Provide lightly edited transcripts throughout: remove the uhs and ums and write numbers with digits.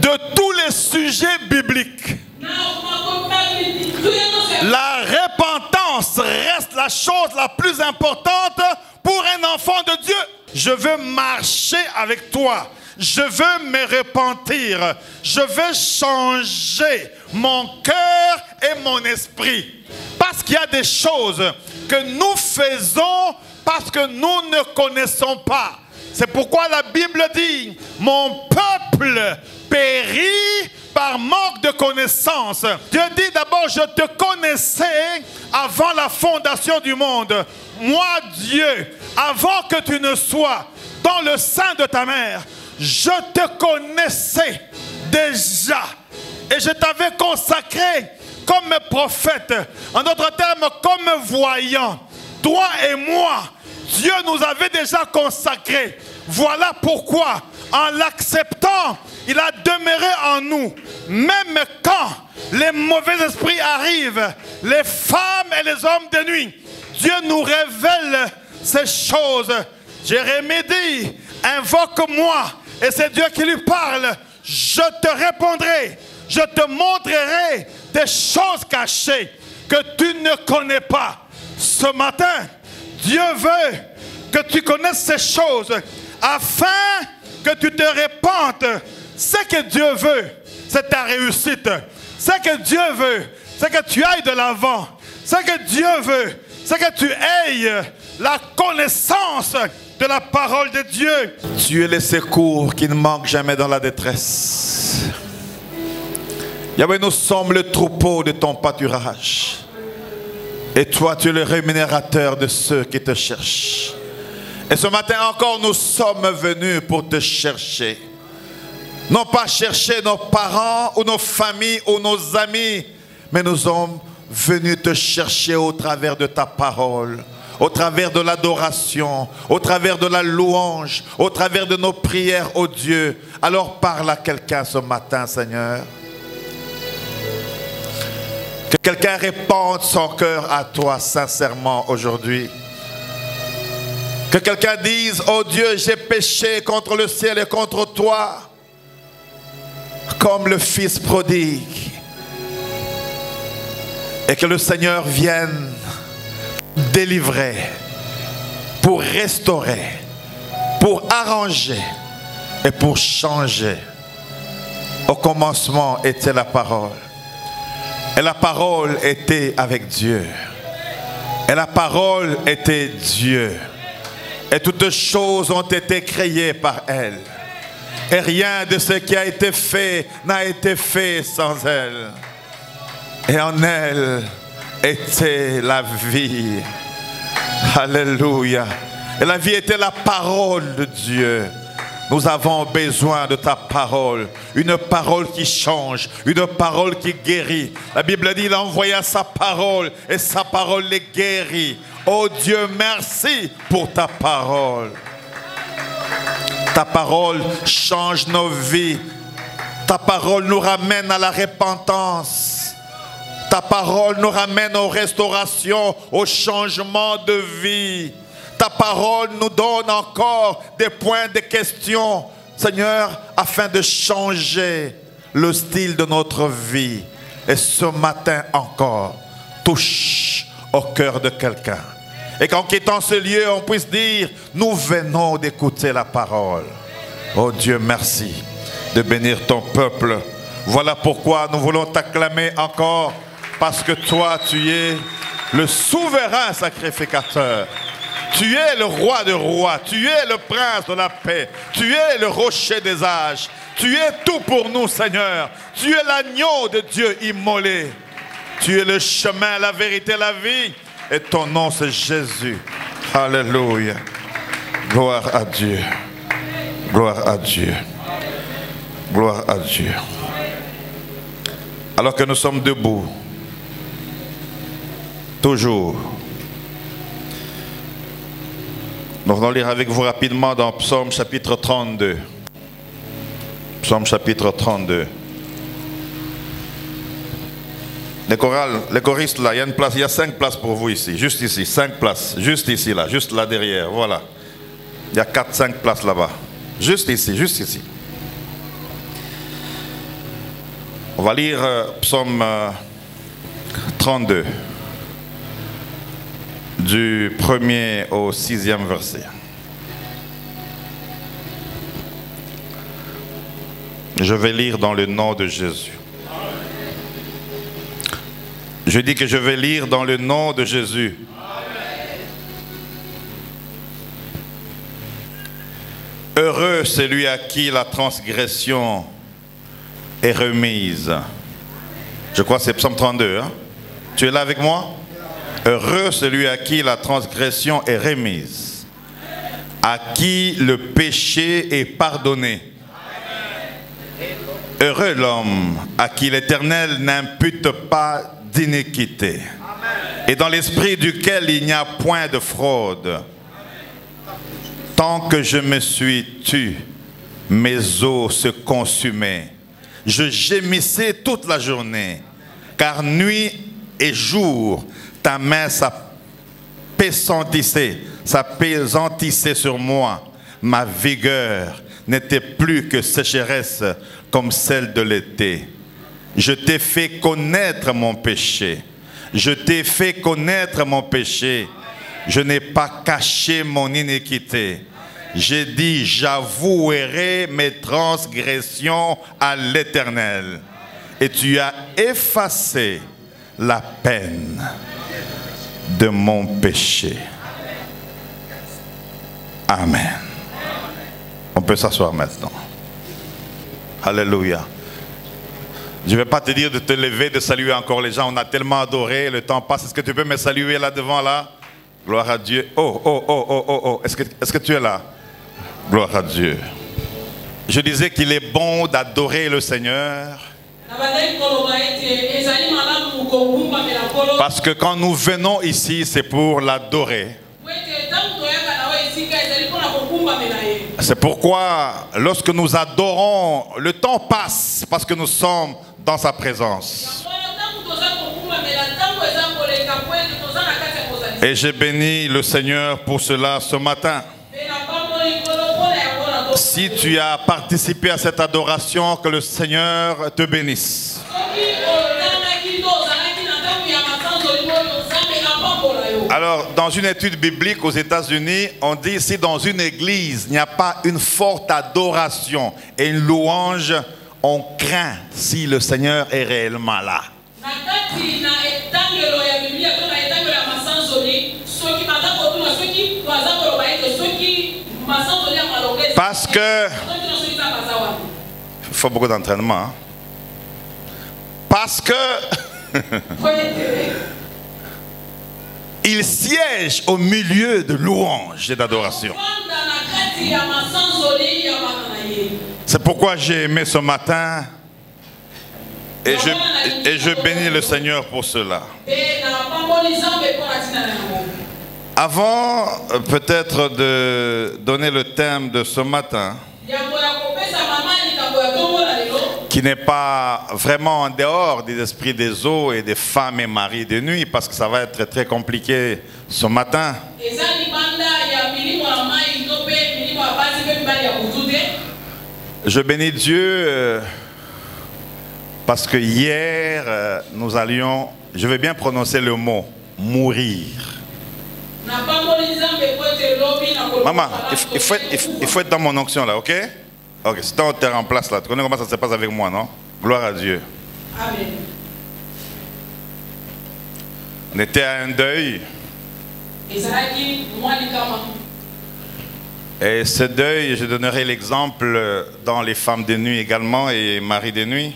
de tous les sujets bibliques. La repentance reste la chose la plus importante pour un enfant de Dieu. Je veux marcher avec toi. Je veux me repentir. Je veux changer mon cœur et mon esprit. Parce qu'il y a des choses que nous faisons parce que nous ne connaissons pas. C'est pourquoi la Bible dit, mon peuple périt par manque de connaissance. Dieu dit d'abord, je te connaissais avant la fondation du monde. Moi, Dieu, avant que tu ne sois dans le sein de ta mère, je te connaissais déjà. Et je t'avais consacré comme prophète, en d'autres termes, comme voyant. Toi et moi, Dieu nous avait déjà consacrés. Voilà pourquoi, en l'acceptant, il a demeuré en nous. Même quand les mauvais esprits arrivent, les femmes et les hommes de nuit, Dieu nous révèle ces choses. Jérémie dit, invoque-moi, et c'est Dieu qui lui parle. Je te répondrai, je te montrerai des choses cachées que tu ne connais pas. Ce matin, Dieu veut que tu connaisses ces choses afin que tu te répandes. Ce que Dieu veut, c'est ta réussite. Ce que Dieu veut, c'est que tu ailles de l'avant. Ce que Dieu veut, c'est que tu aies la connaissance de la parole de Dieu. Tu es le secours qui ne manque jamais dans la détresse. Yahweh, nous sommes le troupeau de ton pâturage. Et toi, tu es le rémunérateur de ceux qui te cherchent. Et ce matin encore, nous sommes venus pour te chercher. Non pas chercher nos parents ou nos familles ou nos amis, mais nous sommes venus te chercher au travers de ta parole, au travers de l'adoration, au travers de la louange, au travers de nos prières au Dieu. Alors parle à quelqu'un ce matin, Seigneur. Que quelqu'un répande son cœur à toi sincèrement aujourd'hui. Que quelqu'un dise, oh Dieu, j'ai péché contre le ciel et contre toi. Comme le fils prodigue. Et que le Seigneur vienne délivrer, pour restaurer, pour arranger et pour changer. Au commencement était la parole. Et la parole était avec Dieu. Et la parole était Dieu. Et toutes choses ont été créées par elle. Et rien de ce qui a été fait n'a été fait sans elle. Et en elle était la vie. Alléluia. Et la vie était la parole de Dieu. Nous avons besoin de ta parole. Une parole qui change. Une parole qui guérit. La Bible dit, il a envoyé sa parole. Et sa parole les guérit. Oh Dieu, merci pour ta parole. Ta parole change nos vies. Ta parole nous ramène à la repentance. Ta parole nous ramène aux restaurations, au changement de vie. Ta parole nous donne encore des points de question, Seigneur, afin de changer le style de notre vie. Et ce matin encore, touche au cœur de quelqu'un. Et qu'en quittant ce lieu, on puisse dire, nous venons d'écouter la parole. Oh Dieu, merci de bénir ton peuple. Voilà pourquoi nous voulons t'acclamer encore, parce que toi, tu es le souverain sacrificateur. Tu es le roi des rois, tu es le prince de la paix, tu es le rocher des âges, tu es tout pour nous, Seigneur. Tu es l'agneau de Dieu immolé. Tu es le chemin, la vérité, la vie. Et ton nom, c'est Jésus. Alléluia. Gloire à Dieu. Gloire à Dieu. Gloire à Dieu. Alors que nous sommes debout, toujours, nous allons lire avec vous rapidement dans Psaume chapitre 32. Psaume chapitre 32. Les chorales, les choristes là, il y a une place, il y a 5 places pour vous ici, juste ici, 5 places, juste ici là, juste là derrière, voilà. Il y a 4-5 places là-bas, juste ici, juste ici. On va lire psaume 32, du 1er au 6e verset. Je vais lire dans le nom de Jésus. Je dis que je vais lire dans le nom de Jésus. Heureux celui à qui la transgression est remise. Je crois que c'est Psaume 32. Hein? Tu es là avec moi? Heureux celui à qui la transgression est remise, à qui le péché est pardonné. Heureux l'homme à qui l'Éternel n'impute pas d'iniquité et dans l'esprit duquel il n'y a point de fraude. Tant que je me suis tu, mes os se consumaient. Je gémissais toute la journée, car nuit et jour, ta main s'appesantissait sur moi. Ma vigueur n'était plus que sécheresse comme celle de l'été. Je t'ai fait connaître mon péché. Je t'ai fait connaître mon péché. Je n'ai pas caché mon iniquité. J'ai dit, j'avouerai mes transgressions à l'Éternel. Et tu as effacé la peine de mon péché. Amen. On peut s'asseoir maintenant. Alléluia. Je ne vais pas te dire de te lever, de saluer encore les gens. On a tellement adoré, le temps passe. Est-ce que tu peux me saluer là devant là? Gloire à Dieu. Oh. Est-ce que tu es là? Gloire à Dieu. Je disais qu'il est bon d'adorer le Seigneur. Parce que quand nous venons ici, c'est pour l'adorer. C'est pourquoi, lorsque nous adorons, le temps passe parce que nous sommes dans sa présence. Et j'ai béni le Seigneur pour cela ce matin. Si tu as participé à cette adoration, que le Seigneur te bénisse. Alors, dans une étude biblique aux États-Unis, on dit si dans une église, il n'y a pas une forte adoration et une louange, on craint si le Seigneur est réellement là. Parce que il faut beaucoup d'entraînement. Hein? Parce que il siège au milieu de louanges et d'adoration. C'est pourquoi j'ai aimé ce matin et je bénis le Seigneur pour cela. Avant peut-être de donner le thème de ce matin, qui n'est pas vraiment en dehors des esprits des eaux et des femmes et maris de nuit, parce que ça va être très compliqué ce matin. Je bénis Dieu parce que hier, nous allions, je vais bien prononcer le mot, mourir. Maman, il faut être dans mon onction là, ok? Ok, c'est ton terrain en place là. Tu connais comment ça se passe avec moi, non? Gloire à Dieu. Amen. On était à un deuil. Et ce deuil, je donnerai l'exemple dans les femmes de nuit également et maris de nuit.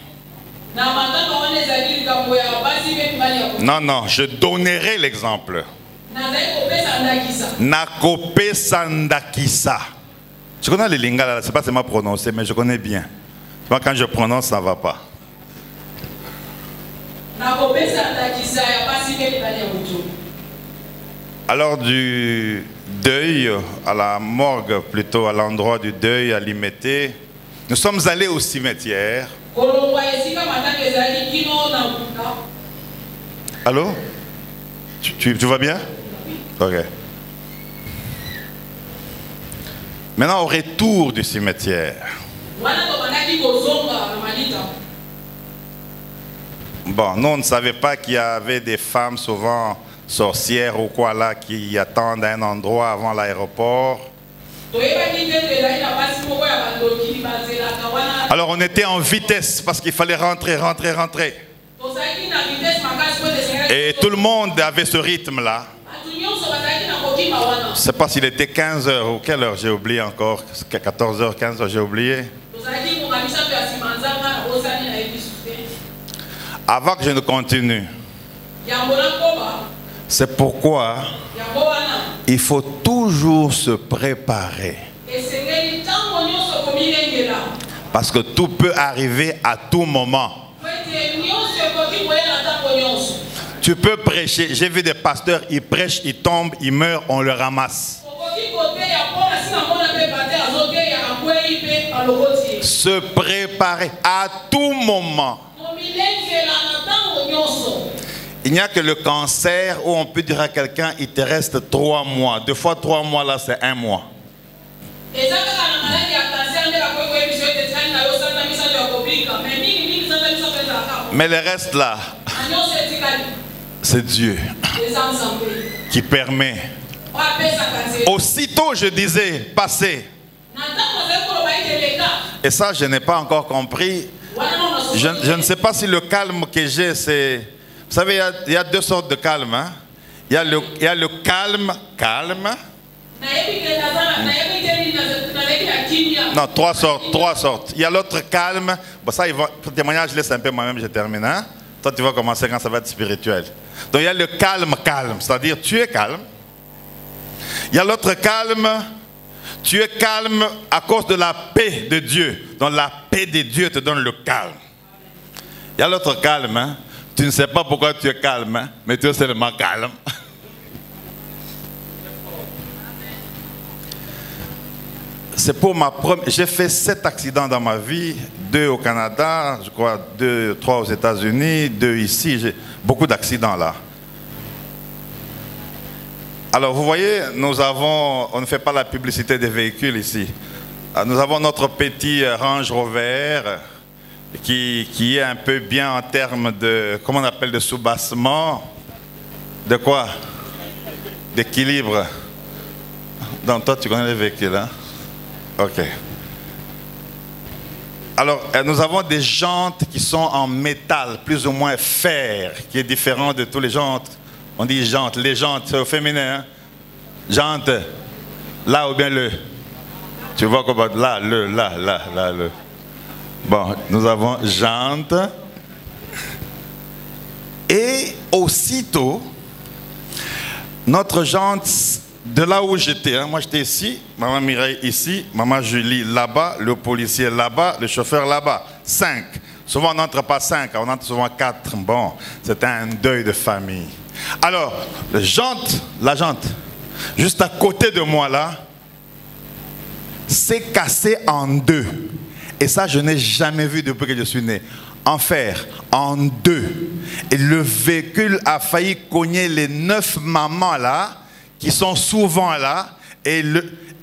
Non, je donnerai l'exemple. Nakope Sandakisa. Je connais les lingala, c'est pas seulement prononcé, mais je connais bien. Moi, quand je prononce, ça ne va pas. Alors du deuil à la morgue, plutôt à l'endroit du deuil à Limété, nous sommes allés au cimetière. Allô? Tu vas bien? Ok. Maintenant, au retour du cimetière, Bon, nous on ne savait pas qu'il y avait des femmes souvent sorcières ou quoi là qui attendent à un endroit avant l'aéroport. Alors on était en vitesse parce qu'il fallait rentrer. Et tout le monde avait ce rythme-là. Je ne sais pas s'il était 15 heures ou quelle heure, j'ai oublié encore. 14 heures, 15 heures, j'ai oublié. Avant que je ne continue, c'est pourquoi il faut toujours se préparer. Parce que tout peut arriver à tout moment. Tu peux prêcher. J'ai vu des pasteurs, ils prêchent, ils tombent, ils meurent, on le ramasse. Se préparer à tout moment. Il n'y a que le cancer où on peut dire à quelqu'un, il te reste 3 mois. 2 fois 3 mois, là, c'est 1 mois. Mais le reste, là, c'est Dieu qui permet. Aussitôt, je disais, passez. Et ça, je n'ai pas encore compris. Je ne sais pas si le calme que j'ai, c'est... Vous savez, il y a 2 sortes de calme. Hein? Il y a le calme. Non, 3 sortes. Il y a l'autre calme. Bon, ça, pour témoignage, je laisse un peu moi-même, je termine. Hein? Toi, tu vas commencer quand ça va être spirituel. Donc, il y a le calme, c'est-à-dire tu es calme. Il y a l'autre calme. Tu es calme à cause de la paix de Dieu. Donc, la paix de Dieu te donne le calme. Il y a l'autre calme. Hein? Tu ne sais pas pourquoi tu es calme, hein? Mais tu es seulement calme. C'est pour ma première... J'ai fait 7 accidents dans ma vie, 2 au Canada, je crois 2, 3 aux États-Unis, 2 ici. J'ai beaucoup d'accidents là. Alors vous voyez, on ne fait pas la publicité des véhicules ici. Nous avons notre petit Range Rover qui est un peu bien en termes de, comment on appelle, de soubassement. De quoi? D'équilibre. Donc toi tu connais les véhicules, hein? Ok. Alors, nous avons des jantes qui sont en métal, plus ou moins fer, qui est différent de tous les jantes. On dit jantes, les jantes, c'est au féminin. Hein? Jantes, là ou bien le. Tu vois comment, là, le. Bon, nous avons jantes. Et aussitôt, notre jante, de là où j'étais, hein, moi j'étais ici, maman Mireille ici, maman Julie là-bas, le policier là-bas, le chauffeur là-bas. 5. Souvent on n'entre pas 5, on entre souvent 4. Bon, c'était un deuil de famille. Alors, la jante, juste à côté de moi là, s'est cassée en 2. Et ça, je n'ai jamais vu depuis que je suis né. En fer, en 2. Et le véhicule a failli cogner les 9 mamans là, qui sont souvent là, et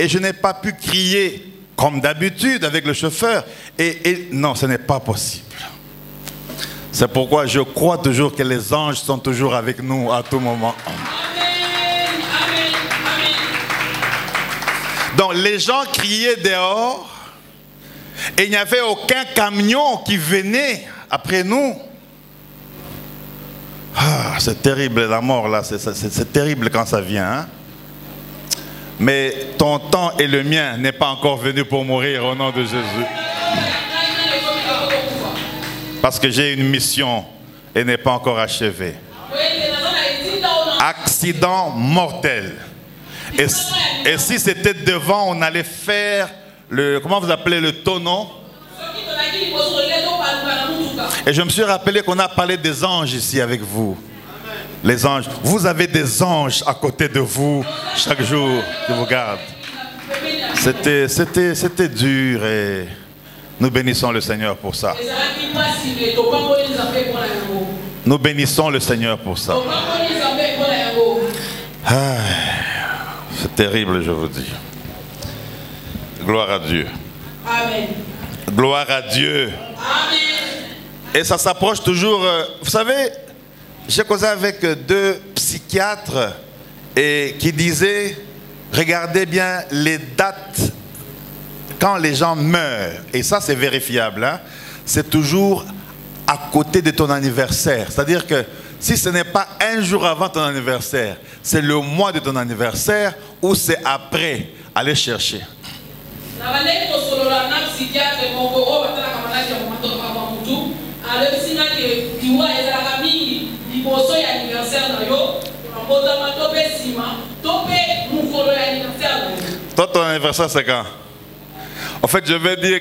je n'ai pas pu crier comme d'habitude avec le chauffeur. Et non, ce n'est pas possible. C'est pourquoi je crois toujours que les anges sont toujours avec nous à tout moment. Amen. Amen. Amen. Donc les gens criaient dehors, et il n'y avait aucun camion qui venait après nous. Ah, c'est terrible la mort là, c'est terrible quand ça vient. Hein? Mais ton temps et le mien n'est pas encore venu pour mourir au nom de Jésus. Parce que j'ai une mission et n'est pas encore achevée. Accident mortel. Et si c'était devant, on allait faire le, comment vous appelez, le tonneau. Et je me suis rappelé qu'on a parlé des anges ici avec vous. Les anges. Vous avez des anges à côté de vous chaque jour qui vous gardent. C'était dur et nous bénissons le Seigneur pour ça. Nous bénissons le Seigneur pour ça. Ah, c'est terrible, je vous dis. Gloire à Dieu. Amen. Gloire à Dieu. Amen. Et ça s'approche toujours. Vous savez, j'ai causé avec 2 psychiatres et qui disaient, regardez bien les dates quand les gens meurent. Et ça, c'est vérifiable. Hein? C'est toujours à côté de ton anniversaire. C'est-à-dire que si ce n'est pas un jour avant ton anniversaire, c'est le mois de ton anniversaire ou c'est après. Allez chercher. Toi, ton anniversaire, c'est quand? En fait, je vais dire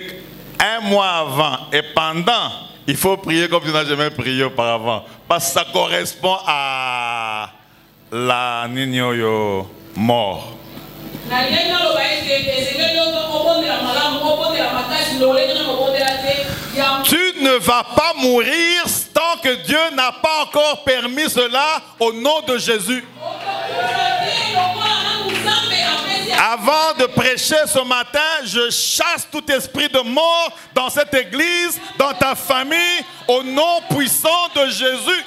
un mois avant et pendant, il faut prier comme tu n'as jamais prié auparavant. Parce que ça correspond à la Nino mort. Tu ne vas pas mourir tant que Dieu n'a pas encore permis cela au nom de Jésus. Avant de prêcher ce matin, je chasse tout esprit de mort dans cette église, dans ta famille, au nom puissant de Jésus.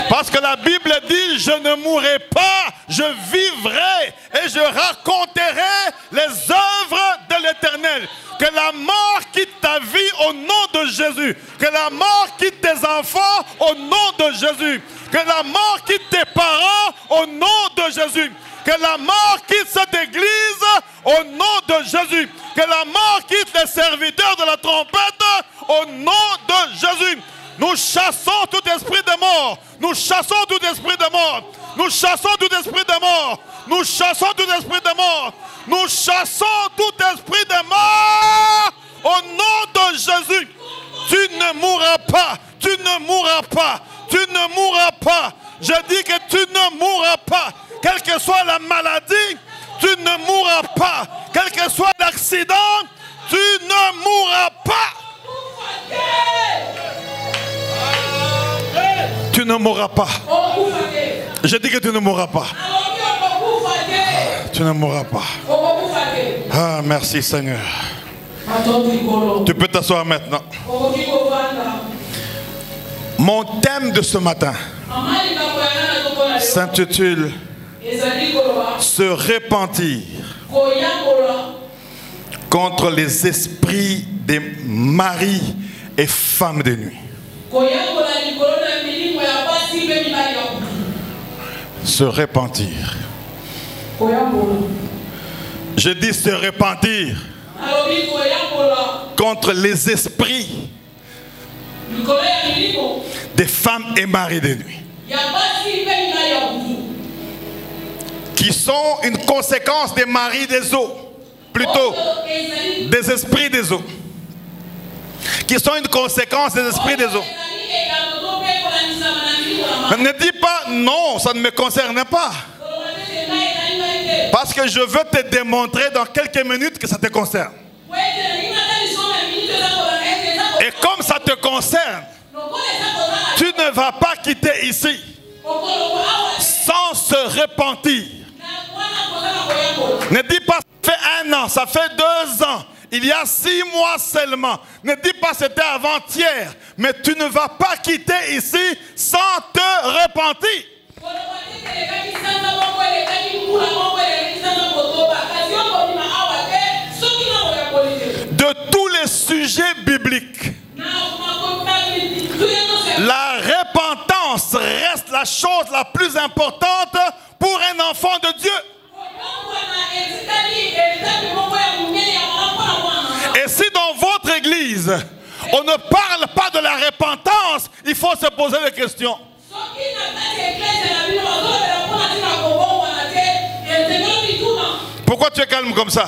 Parce que la Bible dit, je ne mourrai pas, je vivrai et je raconterai les œuvres de l'Éternel. Que la mort quitte ta vie au nom de Jésus. Que la mort quitte tes enfants au nom de Jésus. Que la mort quitte tes parents au nom de Jésus. Que la mort quitte cette église au nom de Jésus. Que la mort quitte les serviteurs de la trompette au nom de Jésus. Nous chassons tout esprit de mort. Nous chassons tout esprit de mort. Nous chassons tout esprit de mort. Nous chassons tout esprit de mort. Nous chassons tout esprit de mort au nom de Jésus. Tu ne mourras pas. Tu ne mourras pas. Tu ne mourras pas. Je dis que tu ne mourras pas. Quelle que soit la maladie, tu ne mourras pas. Quel que soit l'accident, tu ne mourras pas. Tu ne mourras pas. Je dis que tu ne mourras pas. Tu ne mourras pas. Ah, merci Seigneur. Tu peux t'asseoir maintenant. Mon thème de ce matin s'intitule se repentir contre les esprits des maris et femmes de nuit. Se repentir. Je dis se repentir contre les esprits des femmes et maris de nuit, qui sont une conséquence des maris des eaux, plutôt des esprits des eaux, qui sont une conséquence des esprits des eaux. Ne dis pas non, ça ne me concerne pas. Parce que je veux te démontrer dans quelques minutes que ça te concerne. Et comme ça te concerne, tu ne vas pas quitter ici sans se repentir. Ne dis pas ça fait 1 an, ça fait 2 ans, il y a 6 mois seulement. Ne dis pas c'était avant-hier, mais tu ne vas pas quitter ici sans te repentir. De tous les sujets bibliques, la repentance reste la chose la plus importante pour un enfant de Dieu. Et si dans votre église, on ne parle pas de la repentance, il faut se poser des questions. Pourquoi tu es calme comme ça?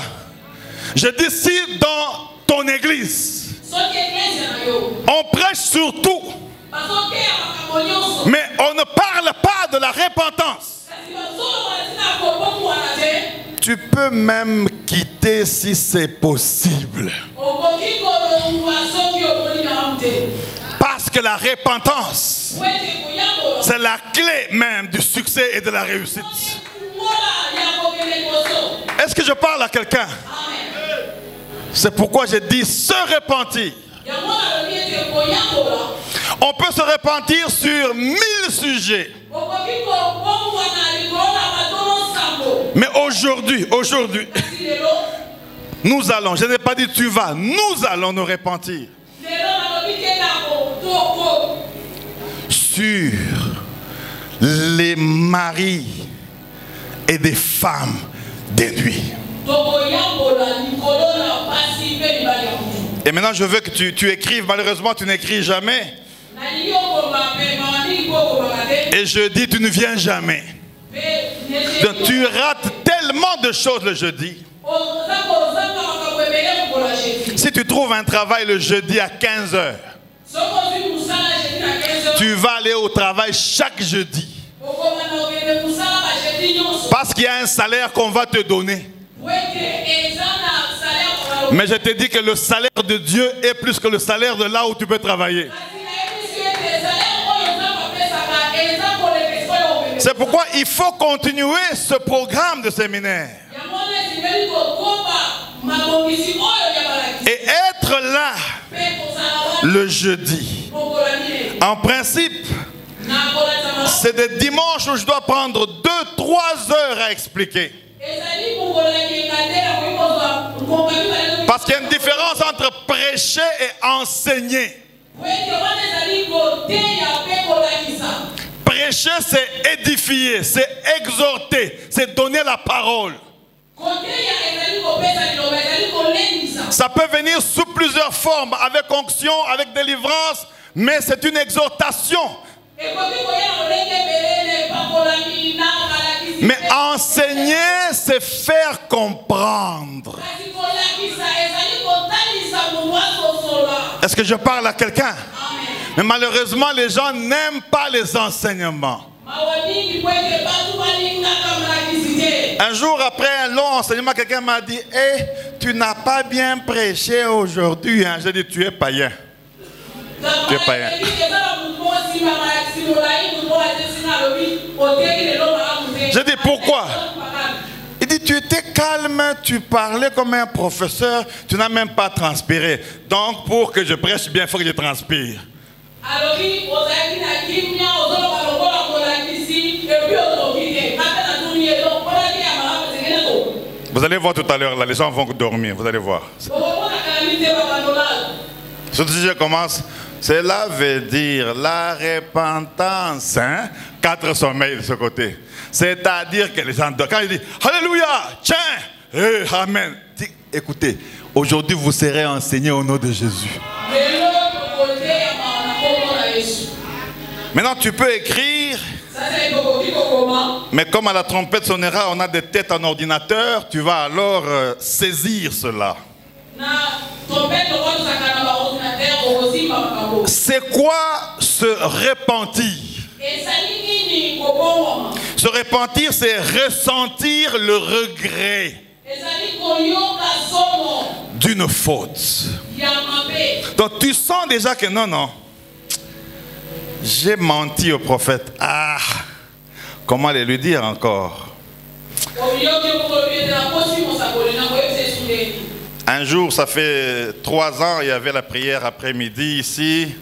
Je dis si dans ton église, on prêche sur tout, mais on ne parle pas de la repentance, tu peux même quitter si c'est possible. Parce que la repentance, c'est la clé même du succès et de la réussite. Est-ce que je parle à quelqu'un? C'est pourquoi je dis se repentir On peut se repentir sur 1000 sujets. Mais aujourd'hui, nous allons, je n'ai pas dit tu vas, nous allons nous repentir sur les maris et des femmes des nuits. Et maintenant je veux que tu écrives, malheureusement tu n'écris jamais. Et je dis tu ne viens jamais. Donc tu rates tellement de choses le jeudi. Si tu trouves un travail le jeudi à 15 h, tu vas aller au travail chaque jeudi. Parce qu'il y a un salaire qu'on va te donner. Mais je te dis que le salaire de Dieu est plus que le salaire de là où tu peux travailler. C'est pourquoi il faut continuer ce programme de séminaire. Et être là le jeudi. En principe, c'est des dimanches où je dois prendre 2-3 heures à expliquer. Parce qu'il y a une différence entre prêcher et enseigner. Prêcher, c'est édifier, c'est exhorter, c'est donner la parole. Ça peut venir sous plusieurs formes, avec onction, avec délivrance, mais c'est une exhortation. Mais enseigner, c'est faire comprendre. Est-ce que je parle à quelqu'un? Mais malheureusement, les gens n'aiment pas les enseignements. Un jour après un long enseignement, quelqu'un m'a dit: hey, tu n'as pas bien prêché aujourd'hui. Hein? J'ai dit: tu es païen. Tu es païen. J'ai dit: pourquoi? Il dit: tu étais calme, tu parlais comme un professeur, tu n'as même pas transpiré. Donc pour que je prêche bien, il faut que je transpire. Vous allez voir tout à l'heure, là, les gens vont dormir, vous allez voir. Surtout si je commence, cela veut dire la repentance, hein? 4 sommeils de ce côté. C'est-à-dire que les gens dorment. Quand il dit Alléluia, tiens, Amen. Écoutez, aujourd'hui vous serez enseignés au nom de Jésus. Maintenant tu peux écrire, mais comme à la trompette sonnera, on a des têtes en ordinateur, tu vas alors saisir cela. C'est quoi se repentir? Se repentir, c'est ressentir le regret d'une faute. Donc tu sens déjà que non, j'ai menti au prophète. Ah, comment aller lui dire encore? Un jour, ça fait 3 ans, il y avait la prière après-midi ici.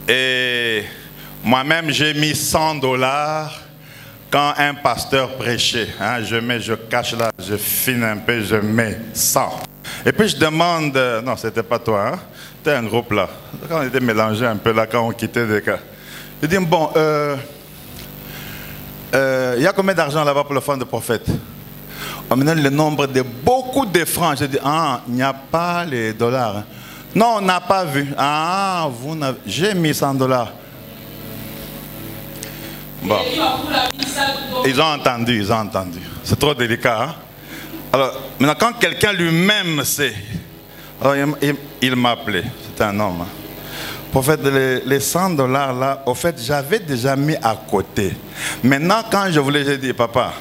Et moi-même, j'ai mis $100 quand un pasteur prêchait. Hein, je cache là, je fine un peu, je mets 100. Et puis je demande, non, c'était pas toi, hein? C'était un groupe là. Quand on était mélangés un peu là, quand on quittait des cas. Je dis, bon, il y a combien d'argent là-bas pour le fond de prophète? On me donne le nombre de beaucoup de francs. Je dis, ah, il n'y a pas les dollars. Hein. Non, on n'a pas vu. Ah, vous n'avez... J'ai mis $100. Bon. Ils ont entendu. C'est trop délicat. Hein? Alors, maintenant, quand quelqu'un lui-même sait, alors, il m'a appelé. C'était un homme. Hein. Prophète, les $100 là, au fait, j'avais déjà mis à côté. Maintenant, quand je voulais, j'ai dit, papa,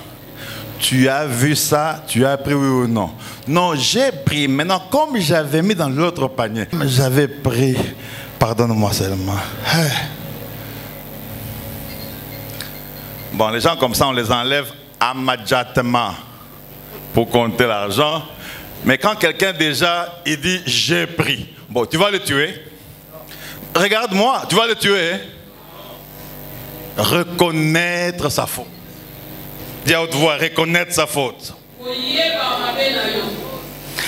tu as vu ça, tu as pris oui ou non? Non, j'ai pris. Maintenant, comme j'avais mis dans l'autre panier, j'avais pris. Pardonne-moi seulement. Hey. Bon, les gens comme ça, on les enlève immédiatement pour compter l'argent. Mais quand quelqu'un déjà, il dit j'ai pris. Bon, tu vas le tuer? Regarde-moi, tu vas le tuer. Hein? Reconnaître sa faute. Dis à haute voix, reconnaître sa faute.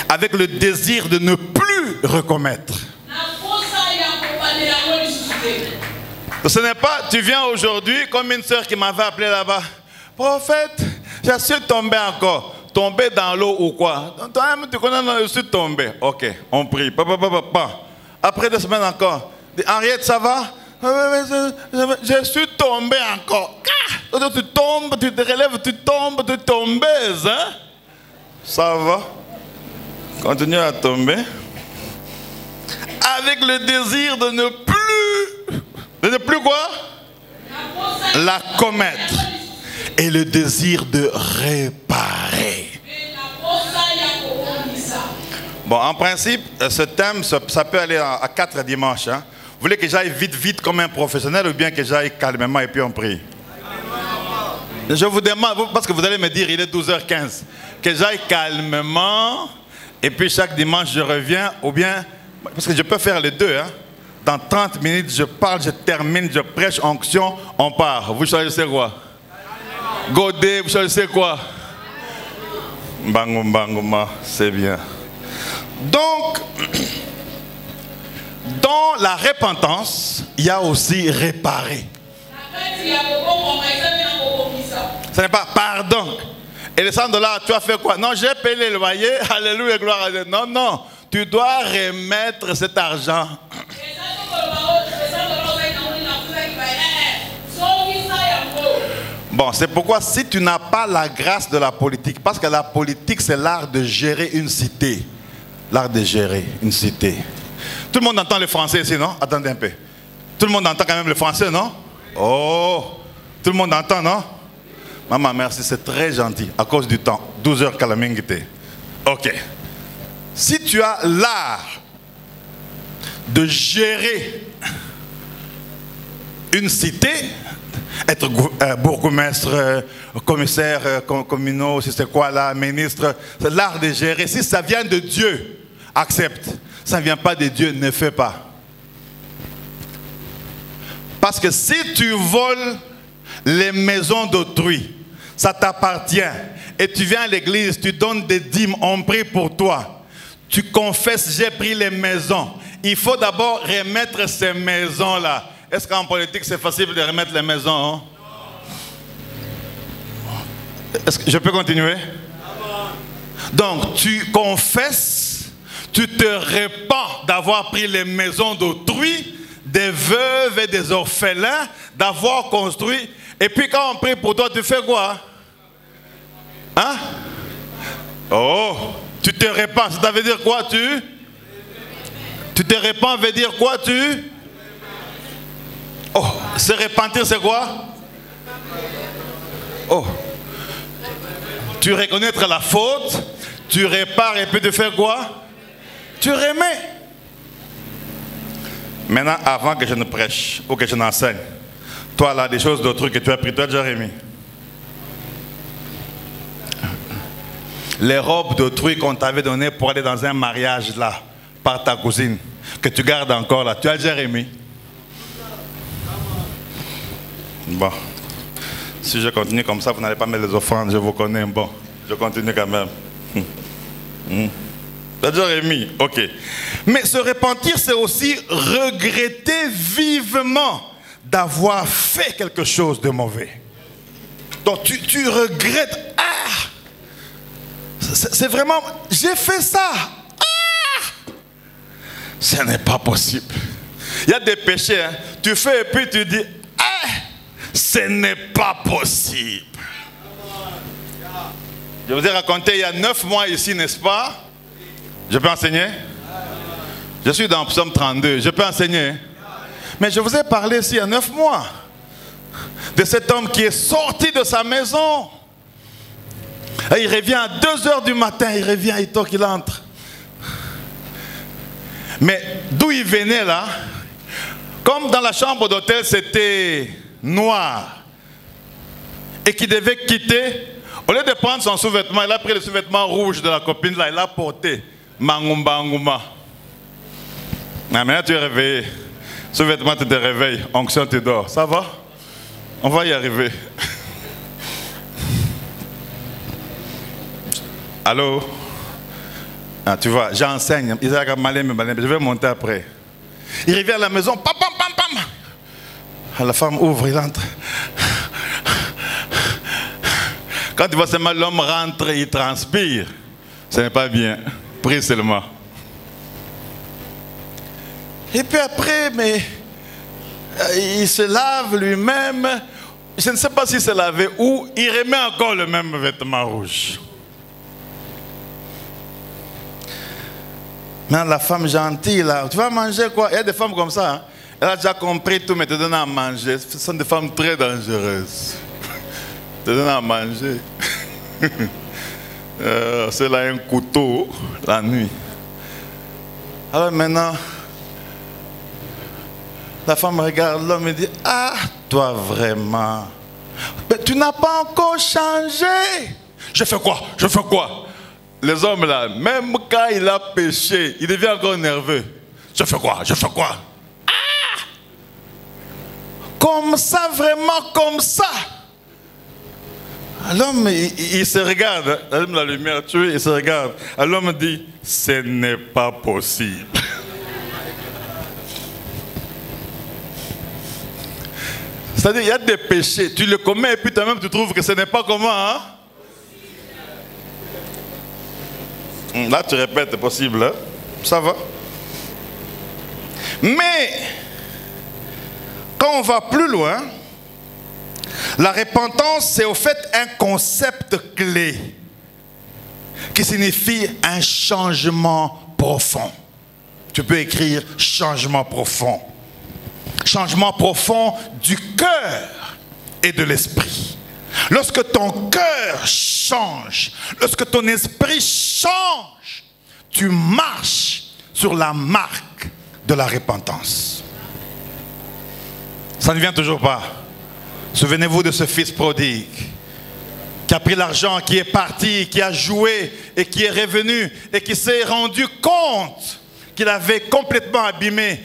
Avec le désir de ne plus recommettre. Ce n'est pas, tu viens aujourd'hui comme une sœur qui m'avait appelé là-bas. Prophète, je suis tombé encore. Tombé dans l'eau ou quoi? Toi-même, tu connais, je suis tombé. Ok, on prie. Après 2 semaines encore. Henriette, ça va? Je suis tombé encore. Tu tombes, tu te relèves, tu tombes, tu tombes. Hein? Ça va? Continue à tomber. Avec le désir de ne plus... De ne plus quoi? La commettre. Et le désir de réparer. Bon, en principe, ce thème, ça peut aller à 4 dimanches. Hein? Vous voulez que j'aille vite comme un professionnel ou bien que j'aille calmement et puis on prie? Je vous demande, parce que vous allez me dire, il est 12h15, que j'aille calmement et puis chaque dimanche je reviens, ou bien, parce que je peux faire les deux. Hein? Dans 30 minutes, je parle, je termine, je prêche, onction, on part. Vous choisissez quoi? Godé, vous choisissez quoi? Bangouma, c'est bien. Donc, dans la repentance, il y a aussi réparer. Ce n'est pas pardon. Et le $100, tu as fait quoi? Non, j'ai payé les loyers. Alléluia, gloire à Dieu. Non, non. Tu dois remettre cet argent. Bon, c'est pourquoi si tu n'as pas la grâce de la politique, parce que la politique c'est l'art de gérer une cité. L'art de gérer une cité. Tout le monde entend le français ici, non? Attendez un peu. Tout le monde entend quand même le français, non? Oh, tout le monde entend, non? Maman, merci, c'est très gentil. À cause du temps, 12h calamingité. Ok. Si tu as l'art de gérer une cité, être bourgmestre, commissaire communaux, si c'est quoi là, ministre, c'est l'art de gérer. Si ça vient de Dieu, accepte. Ça ne vient pas de Dieu, ne fais pas. Parce que si tu voles les maisons d'autrui, ça t'appartient. Et tu viens à l'église, tu donnes des dîmes, on prie pour toi. Tu confesses, j'ai pris les maisons. Il faut d'abord remettre ces maisons-là. Est-ce qu'en politique, c'est facile de remettre les maisons? Hein? Est-ce que je peux continuer? Donc, tu confesses, tu te répands d'avoir pris les maisons d'autrui, des veuves et des orphelins, d'avoir construit. Et puis quand on prie pour toi, tu fais quoi? Hein? Oh, tu te répands. Ça veut dire quoi? Tu te répands veut dire quoi? Oh, se repentir c'est quoi? Oh, tu reconnaître la faute, tu répares et puis tu fais quoi? Tu remets. Maintenant, avant que je ne prêche ou que je n'enseigne, toi là, des choses d'autrui que tu as pris, toi Jérémie. Les robes d'autrui qu'on t'avait données pour aller dans un mariage là, par ta cousine, que tu gardes encore là, tu as Jérémie. Bon, si je continue comme ça, vous n'allez pas mettre les offrandes, je vous connais. Bon, je continue quand même. C'est Jérémie, ok. Mais se repentir, c'est aussi regretter vivement d'avoir fait quelque chose de mauvais. Donc tu regrettes, c'est vraiment, j'ai fait ça. Ce n'est pas possible. Il y a des péchés, hein. Tu fais et puis tu dis, ce n'est pas possible. Je vous ai raconté il y a 9 mois ici, n'est-ce pas? Je peux enseigner? Je suis dans Psaume 32, je peux enseigner? Mais je vous ai parlé ici il y a 9 mois de cet homme qui est sorti de sa maison. Et il revient à 2h du matin, il revient, il toque, il entre. Mais d'où il venait là, comme dans la chambre d'hôtel c'était noir et qu'il devait quitter, au lieu de prendre son sous-vêtement, il a pris le sous-vêtement rouge de la copine là, il l'a porté. Mangumba. Ah, maintenant tu es réveillé. Ce vêtement te réveille, onction te dort. Ça va? On va y arriver. Allô? Ah, tu vois, j'enseigne. Je vais monter après. Il revient à la maison. Pam, pam, pam, pam. La femme ouvre, il entre. Quand tu vois seulement l'homme rentre, il transpire. Ce n'est pas bien. Prie seulement. Et puis après, mais il se lave lui-même. Je ne sais pas s'il se lavait ou il remet encore le même vêtement rouge. Mais la femme gentille, là, tu vas manger quoi? Il y a des femmes comme ça. Hein? Elle a déjà compris tout, mais te donne à manger. Ce sont des femmes très dangereuses. Te donne à manger. C'est là un couteau la nuit. Alors maintenant, la femme regarde l'homme et dit, ah, toi vraiment, mais tu n'as pas encore changé. Je fais quoi? Je fais quoi? Les hommes là, même quand il a péché, il devient encore nerveux. Je fais quoi? Je fais quoi? Ah! Comme ça, vraiment comme ça. L'homme, il se regarde, allume la lumière, il se regarde. L'homme dit, ce n'est pas possible. C'est-à-dire, il y a des péchés, tu les commets et puis toi-même tu trouves que ce n'est pas comment, hein? Là, tu répètes, c'est possible, hein? Ça va. Mais, quand on va plus loin, la repentance, c'est au fait un concept clé qui signifie un changement profond. Tu peux écrire changement profond. Changement profond du cœur et de l'esprit. Lorsque ton cœur change, lorsque ton esprit change, tu marches sur la marque de la repentance. Ça ne vient toujours pas. Souvenez-vous de ce fils prodigue qui a pris l'argent, qui est parti, qui a joué et qui est revenu et qui s'est rendu compte qu'il avait complètement abîmé.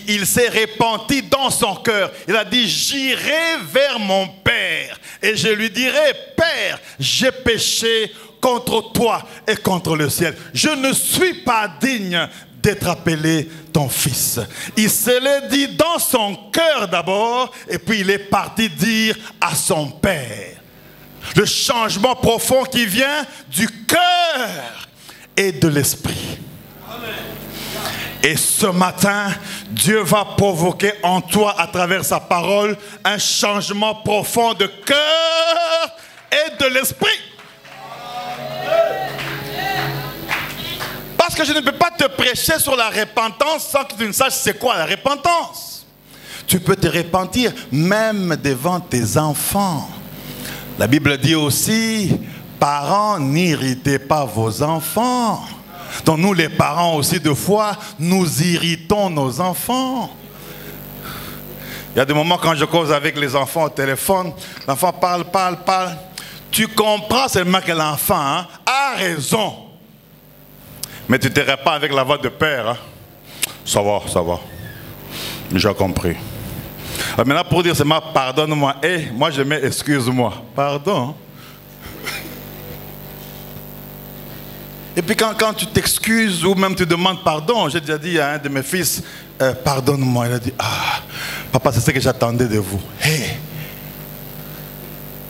Il s'est repenti dans son cœur. Il a dit, j'irai vers mon Père et je lui dirai, Père, j'ai péché contre toi et contre le ciel. Je ne suis pas digne d'être appelé ton fils. Il se l'est dit dans son cœur d'abord et puis il est parti dire à son Père. Le changement profond qui vient du cœur et de l'esprit. Amen. Et ce matin, Dieu va provoquer en toi, à travers sa parole, un changement profond de cœur et de l'esprit. Parce que je ne peux pas te prêcher sur la repentance sans que tu ne saches c'est quoi la repentance. Tu peux te repentir même devant tes enfants. La Bible dit aussi, parents, n'irritez pas vos enfants. Donc nous les parents aussi, de fois, nous irritons nos enfants. Il y a des moments quand je cause avec les enfants au téléphone, l'enfant parle. Tu comprends seulement que l'enfant a raison. Mais tu ne te réponds avec la voix de père. Hein? Ça va. J'ai compris. Alors maintenant pour dire seulement pardonne-moi. Et moi je mets excuse-moi. Pardon. Et puis quand tu t'excuses ou même tu demandes pardon, j'ai déjà dit à un de mes fils, pardonne-moi. Il a dit, ah, papa, c'est ce que j'attendais de vous. Hey.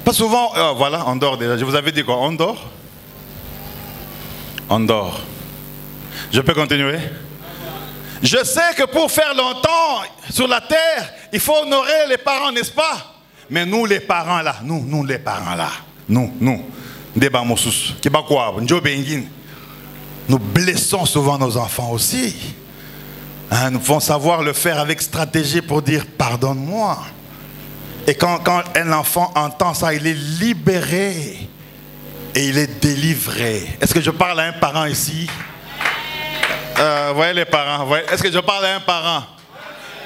Pas souvent, voilà, on dort déjà. Je vous avais dit quoi, on dort? On dort. Je peux continuer? Je sais que pour faire longtemps sur la terre, il faut honorer les parents, n'est-ce pas? Mais nous les parents là, nous les parents là, nous, nous blessons souvent nos enfants aussi. Hein, nous devons savoir le faire avec stratégie pour dire pardonne-moi. Et quand un enfant entend ça, il est libéré et il est délivré. Est-ce que je parle à un parent ici? Voyez les parents, est-ce que je parle à un parent?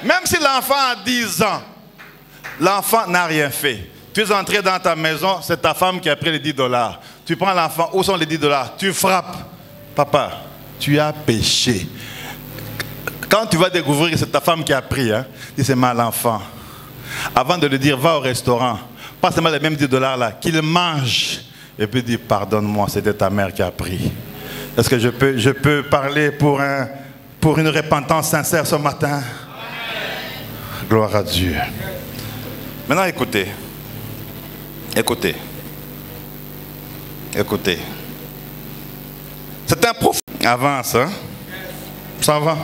Même si l'enfant a 10 ans, l'enfant n'a rien fait. Tu es entré dans ta maison, c'est ta femme qui a pris les $10. Tu prends l'enfant, où sont les $10? Tu frappes. Papa, tu as péché. Quand tu vas découvrir que c'est ta femme qui a pris, hein, dis c'est mal l'enfant. Avant de lui dire va au restaurant, pas seulement les mêmes 10 $ là, qu'il mange. Et puis dire pardonne-moi, c'était ta mère qui a pris. Est-ce que je peux parler pour une repentance sincère ce matin? Amen. Gloire à Dieu. Maintenant écoutez. Écoutez. Écoutez. C'est un prophète. Avance, hein? Ça va.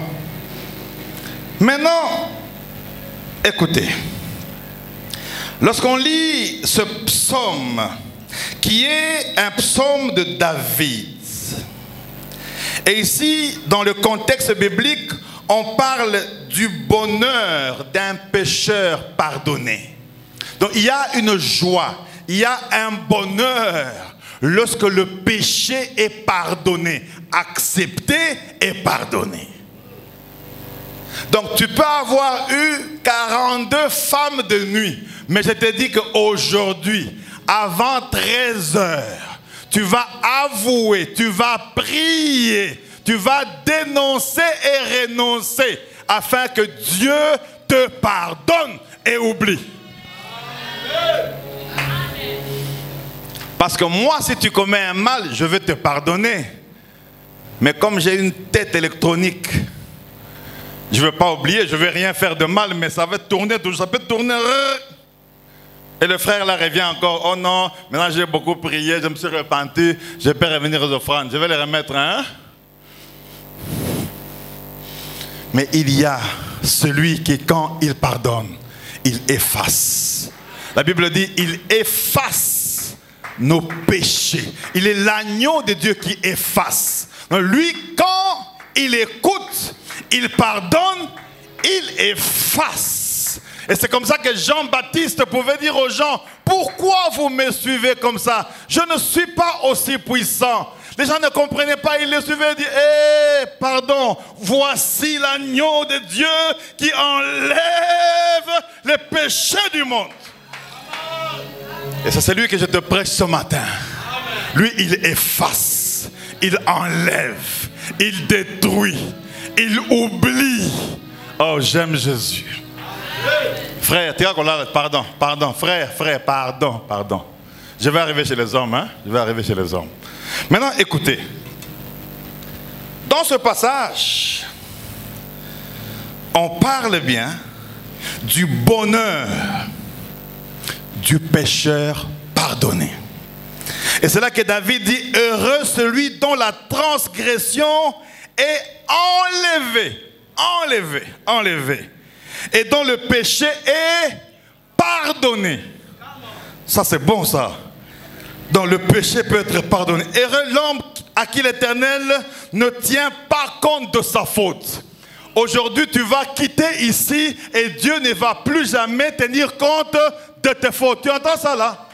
Maintenant, écoutez. Lorsqu'on lit ce psaume, qui est un psaume de David, et ici, dans le contexte biblique, on parle du bonheur d'un pécheur pardonné. Donc il y a une joie, il y a un bonheur lorsque le péché est pardonné, accepté et pardonné. Donc tu peux avoir eu 42 femmes de nuit, mais je te dis qu'aujourd'hui, avant 13 heures, tu vas avouer, tu vas prier, tu vas dénoncer et renoncer afin que Dieu te pardonne et oublie. Parce que moi, si tu commets un mal, je vais te pardonner. Mais comme j'ai une tête électronique, je ne vais pas oublier, je ne vais rien faire de mal, mais ça va tourner, ça peut tourner. Et le frère là revient encore, oh non, maintenant j'ai beaucoup prié, je me suis repenti, je peux revenir aux offrandes, je vais les remettre, hein? Mais il y a celui qui, quand il pardonne, il efface. La Bible dit, il efface nos péchés. Il est l'agneau de Dieu qui efface. Donc lui, quand il écoute, il pardonne, il efface. Et c'est comme ça que Jean-Baptiste pouvait dire aux gens, pourquoi vous me suivez comme ça? Je ne suis pas aussi puissant. Les gens ne comprenaient pas, ils le suivaient et disaient, hé, pardon, voici l'agneau de Dieu qui enlève les péchés du monde. Et c'est celui que je te prêche ce matin. Lui, il efface, il enlève, il détruit, il oublie. Oh, j'aime Jésus. Frère, pardon, frère, pardon. Je vais arriver chez les hommes, hein? Je vais arriver chez les hommes. Maintenant, écoutez. Dans ce passage, on parle bien du bonheur du pécheur pardonné. Et c'est là que David dit, heureux celui dont la transgression est enlevée. Et dont le péché est pardonné. Ça c'est bon ça. Dont le péché peut être pardonné. Heureux l'homme à qui l'Éternel ne tient pas compte de sa faute. Aujourd'hui tu vas quitter ici et Dieu ne va plus jamais tenir compte de tes fautes. Tu entends ça là?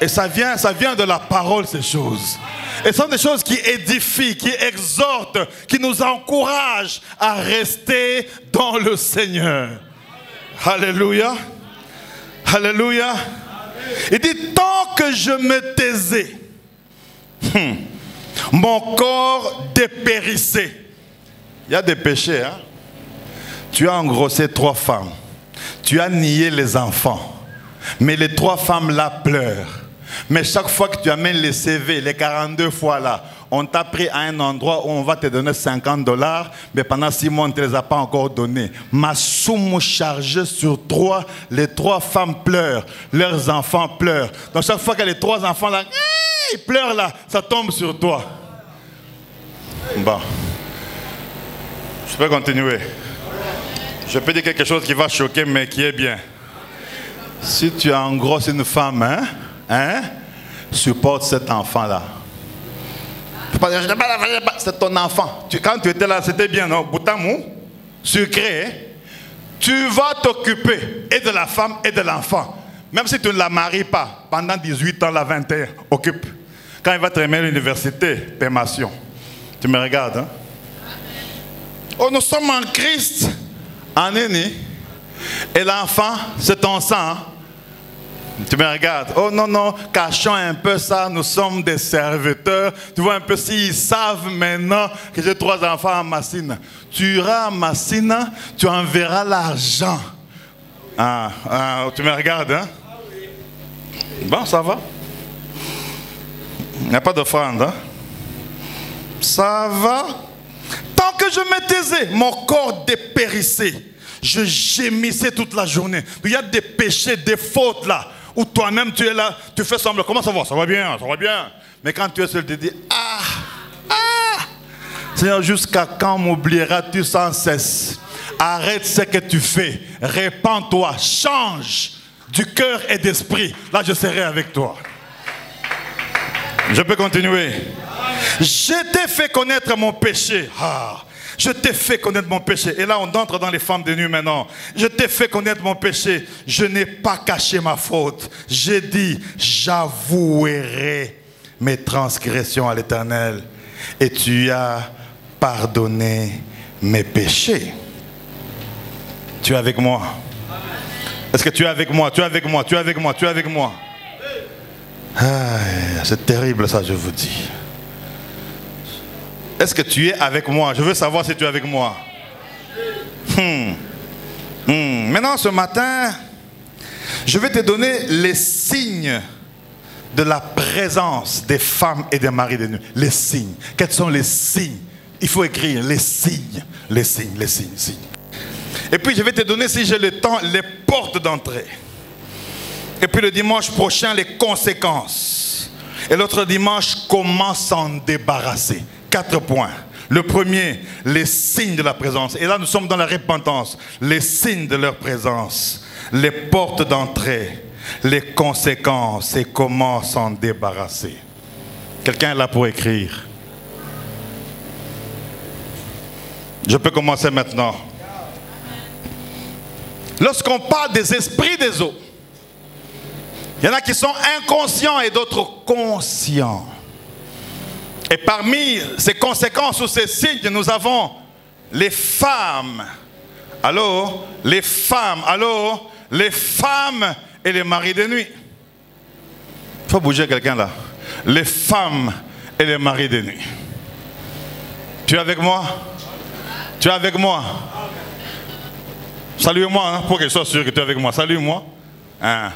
Et ça vient de la parole ces choses. Et ce sont des choses qui édifient, qui exhortent, qui nous encouragent à rester dans le Seigneur. Alléluia. Alléluia. Il dit, tant que je me taisais, mon corps dépérissait. Il y a des péchés, hein? Tu as engrossé 3 femmes. Tu as nié les enfants. Mais les 3 femmes là pleurent. Mais chaque fois que tu amènes les CV, les 42 fois là, on t'a pris à un endroit où on va te donner 50 $, mais pendant 6 mois, on ne te les a pas encore donnés. Ma somme chargée sur 3, les 3 femmes pleurent, leurs enfants pleurent. Donc chaque fois que les 3 enfants là, ils pleurent là, ça tombe sur toi. Bon. Je peux continuer. Je peux dire quelque chose qui va choquer, mais qui est bien. Si tu engrosses une femme, supporte cet enfant-là. C'est ton enfant. Quand tu étais là, c'était bien, non? Boutamou, sucré. Tu vas t'occuper et de la femme et de l'enfant. Même si tu ne la maries pas, pendant 18 ans, la 21, occupe. Quand il va terminer l'université, permission. Tu me regardes, hein? Oh, nous sommes en Christ, en aîné. Et l'enfant, c'est ton sang. Tu me regardes. Oh non, non, cachons un peu ça, nous sommes des serviteurs. Tu vois un peu s'ils savent maintenant que j'ai 3 enfants à Massina. Tu iras à Massina, tu enverras l'argent. Tu me regardes, hein? Bon, ça va. Il n'y a pas d'offrande, hein? Ça va. Tant que je me taisais, mon corps dépérissait. Je gémissais toute la journée. Il y a des péchés, des fautes là, où toi-même tu es là, tu fais semblant. Comment ça va? Ça va bien, ça va bien. Mais quand tu es seul, tu te dis, Seigneur, jusqu'à quand m'oublieras-tu sans cesse? Arrête ce que tu fais. Répands-toi, change du cœur et d'esprit. Là, je serai avec toi. Je peux continuer. Je t'ai fait connaître mon péché. Je t'ai fait connaître mon péché. Et là, on entre dans les femmes de nuit maintenant. Je t'ai fait connaître mon péché. Je n'ai pas caché ma faute. J'ai dit, j'avouerai mes transgressions à l'Éternel. Et tu as pardonné mes péchés. Tu es avec moi? Est-ce que tu es avec moi? Tu es avec moi? Tu es avec moi? Tu es avec moi? C'est terrible ça, je vous dis. Est-ce que tu es avec moi? Je veux savoir si tu es avec moi. Maintenant, ce matin, je vais te donner les signes de la présence des femmes et des maris de nuit. Les signes. Quels sont les signes? Il faut écrire les signes. Les signes, les signes, signes. Et puis, je vais te donner, si j'ai le temps, les portes d'entrée. Et puis, le dimanche prochain, les conséquences. Et l'autre dimanche, comment s'en débarrasser. 4 points. Le premier, les signes de la présence. Et là, nous sommes dans la repentance. Les signes de leur présence. Les portes d'entrée. Les conséquences et comment s'en débarrasser. Quelqu'un est là pour écrire. Je peux commencer maintenant. Lorsqu'on parle des esprits des eaux, il y en a qui sont inconscients et d'autres conscients. Et parmi ces conséquences ou ces signes, nous avons les femmes. Allô? Les femmes. Allô? Les femmes et les maris de nuit. Il faut bouger quelqu'un là. Les femmes et les maris de nuit. Tu es avec moi? Tu es avec moi? Salue-moi, hein, pour que je sois sûr que tu es avec moi. Salue-moi. Hein.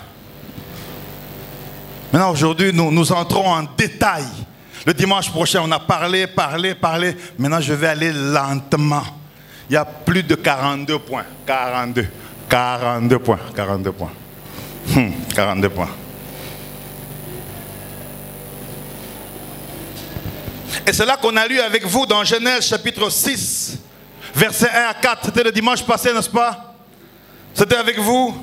Maintenant, aujourd'hui, nous entrons en détail. Le dimanche prochain, on a parlé. Maintenant, je vais aller lentement. Il y a plus de 42 points. 42 points. 42 points. 42 points. Et c'est là qu'on a lu avec vous dans Genèse chapitre 6, versets 1 à 4. C'était le dimanche passé, n'est-ce pas? C'était avec vous?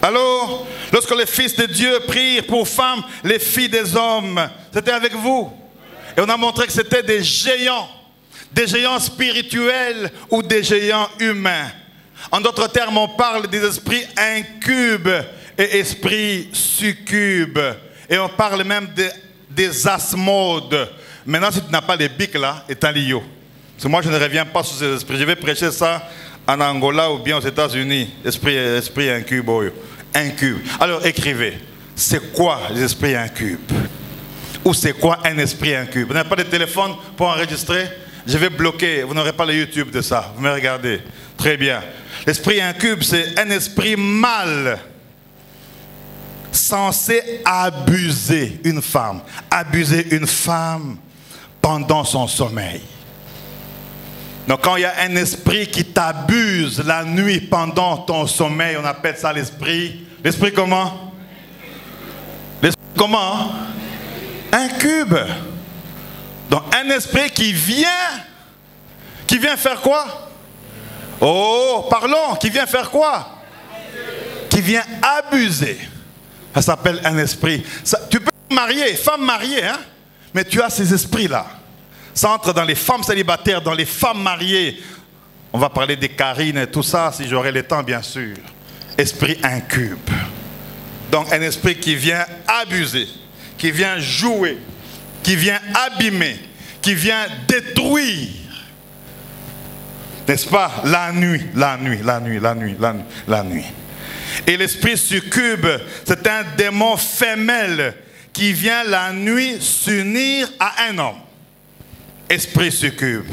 Allô? Lorsque les fils de Dieu prirent pour femmes les filles des hommes, c'était avec vous? Et on a montré que c'était des géants spirituels ou des géants humains. En d'autres termes, on parle des esprits incubes et esprits succubes. Et on parle même des asmodes. Maintenant, si tu n'as pas les bics là, et un lio. Parce que moi, je ne reviens pas sur ces esprits. Je vais prêcher ça en Angola ou bien aux États-Unis. Esprit incube. Incube. Alors, écrivez. C'est quoi les esprits incubes? Ou c'est quoi un esprit incube? Vous n'avez pas de téléphone pour enregistrer? Je vais bloquer. Vous n'aurez pas le YouTube de ça. Vous me regardez. Très bien. L'esprit incube, c'est un esprit mâle censé abuser une femme. Abuser une femme pendant son sommeil. Donc quand il y a un esprit qui t'abuse la nuit pendant ton sommeil, on appelle ça l'esprit. L'esprit comment? L'esprit comment? Incube. Donc un esprit qui vient faire quoi? Oh, parlons, qui vient faire quoi? Qui vient abuser. Ça s'appelle un esprit. Ça, tu peux te marier, femme mariée, hein? Mais tu as ces esprits-là. Ça entre dans les femmes célibataires, dans les femmes mariées. On va parler des Karines et tout ça, si j'aurai le temps, bien sûr. Esprit incube. Donc un esprit qui vient abuser, qui vient jouer, qui vient abîmer, qui vient détruire. N'est-ce pas? La nuit. Et l'esprit succube, c'est un démon femelle qui vient la nuit s'unir à un homme. Esprit succube,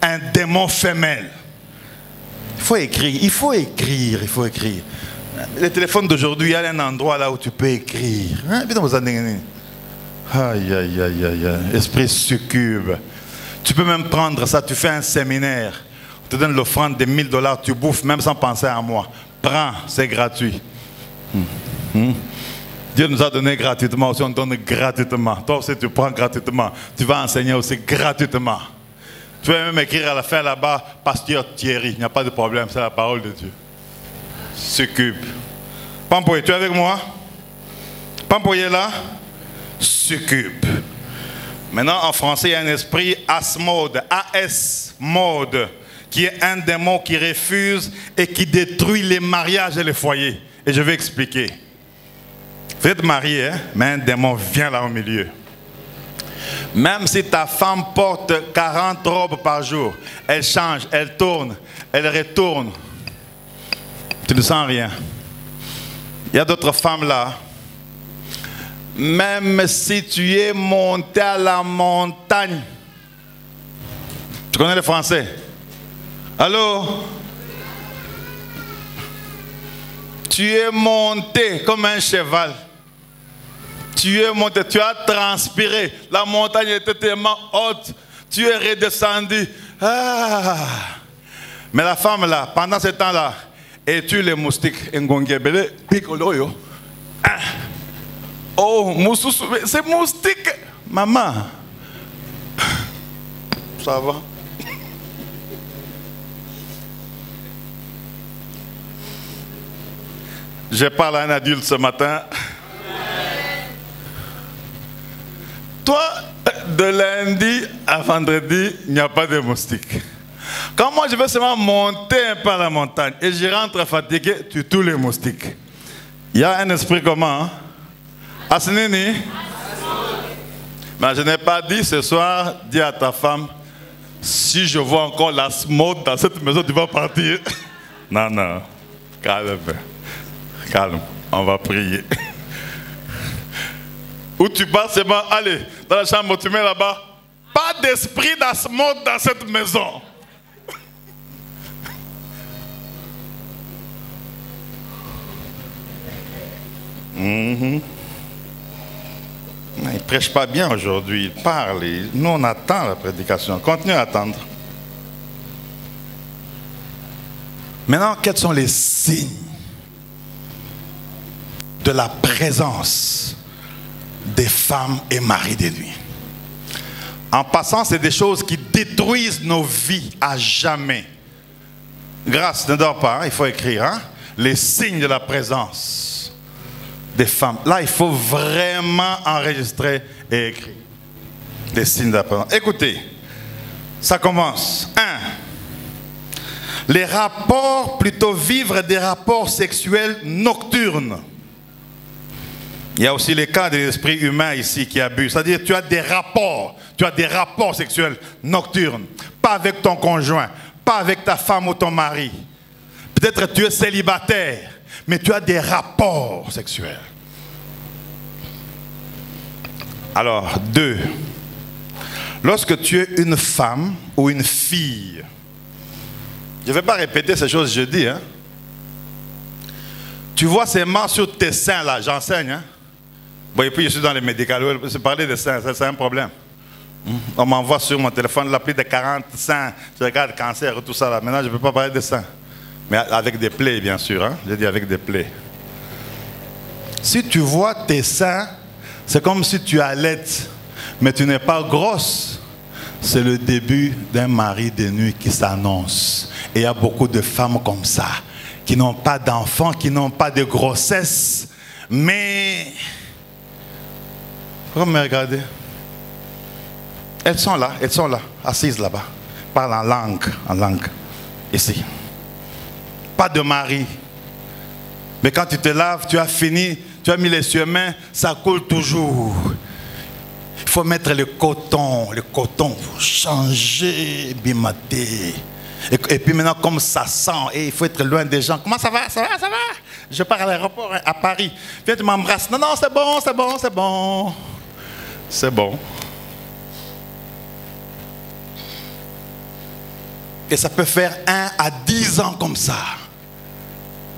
un démon femelle. Il faut écrire, il faut écrire, il faut écrire. Le téléphone d'aujourd'hui, il y a un endroit là où tu peux écrire. Hein? Aïe, aïe, aïe, aïe, aïe. Esprit succube. Tu peux même prendre ça, tu fais un séminaire. On te donne l'offrande de 1000 $, tu bouffes même sans penser à moi. Prends, c'est gratuit. Dieu nous a donné gratuitement, aussi on donne gratuitement. Toi aussi tu prends gratuitement. Tu vas enseigner aussi gratuitement. Tu peux même écrire à la fin là-bas, Pasteur Thierry. Il n'y a pas de problème, c'est la parole de Dieu. Succube. Pampoye, tu es avec moi? Pampoye là? Succube. Maintenant en français il y a un esprit Asmode, A-S-Mode, qui est un démon qui refuse et qui détruit les mariages et les foyers. Et je vais expliquer. Vous êtes marié, hein? Mais un démon vient là au milieu. Même si ta femme porte 40 robes par jour, elle change, elle tourne, elle retourne. Tu ne sens rien. Il y a d'autres femmes là. Même si tu es monté à la montagne. Tu connais le français? Allô? Tu es monté comme un cheval. Tu es monté, tu as transpiré. La montagne était tellement haute. Tu es redescendu. Ah. Mais la femme là, pendant ce temps-là, et tue les moustiques. Ah. Oh, c'est moustique. Maman. Ça va? Je parle à un adulte ce matin. Toi, de lundi à vendredi, il n'y a pas de moustiques. Quand moi je vais seulement monter un peu à la montagne et je rentre fatigué, tu tues les moustiques. Il y a un esprit comment? Hein? Asnini? Mais je n'ai pas dit ce soir, dis à ta femme, si je vois encore la smoke dans cette maison, tu vas partir. Non, non, calme. Calme, on va prier. Ou tu passes seulement, allez, dans la chambre, tu mets là-bas, pas d'esprit d'asmode dans cette maison. Il ne prêche pas bien aujourd'hui, il parle. Nous, on attend la prédication. Continue à attendre. Maintenant, quels sont les signes de la présence des femmes et maris de nuit? En passant, c'est des choses qui détruisent nos vies à jamais. Grâce, ne dors pas, hein, il faut écrire. Hein, les signes de la présence des femmes. Là, il faut vraiment enregistrer et écrire. Des signes de la présence. Écoutez, ça commence. 1. Les rapports, plutôt vivre des rapports sexuels nocturnes. Il y a aussi les cas de l'esprit humain ici qui abuse. C'est-à-dire tu as des rapports sexuels nocturnes. Pas avec ton conjoint, pas avec ta femme ou ton mari. Peut-être tu es célibataire, mais tu as des rapports sexuels. Alors, 2. Lorsque tu es une femme ou une fille, je ne vais pas répéter ces choses jeudi, hein. Tu vois ces mains sur tes seins là, j'enseigne, hein. Bon, et puis je suis dans les médicaux, je parler de seins, c'est un problème. On m'envoie sur mon téléphone la plus de 40 seins, je regarde cancer et tout ça là. Maintenant je ne peux pas parler de seins. Mais avec des plaies bien sûr, hein. J'ai dit avec des plaies. Si tu vois tes seins, c'est comme si tu allaites, mais tu n'es pas grosse. C'est le début d'un mari de nuit qui s'annonce. Et il y a beaucoup de femmes comme ça, qui n'ont pas d'enfants, qui n'ont pas de grossesse, mais... Pourquoi me regarder? Elles sont là, assises là-bas. Parlent en langue, ici. Pas de mari. Mais quand tu te laves, tu as fini, tu as mis les mains, ça coule toujours. Il faut mettre le coton pour changer, bimater. Et puis maintenant, comme ça sent, et il faut être loin des gens. Comment ça va? Ça va? Ça va? Je pars à l'aéroport à Paris. Viens, tu m'embrasses. Non, non, c'est bon, c'est bon, c'est bon. C'est bon. Et ça peut faire 1 à 10 ans comme ça.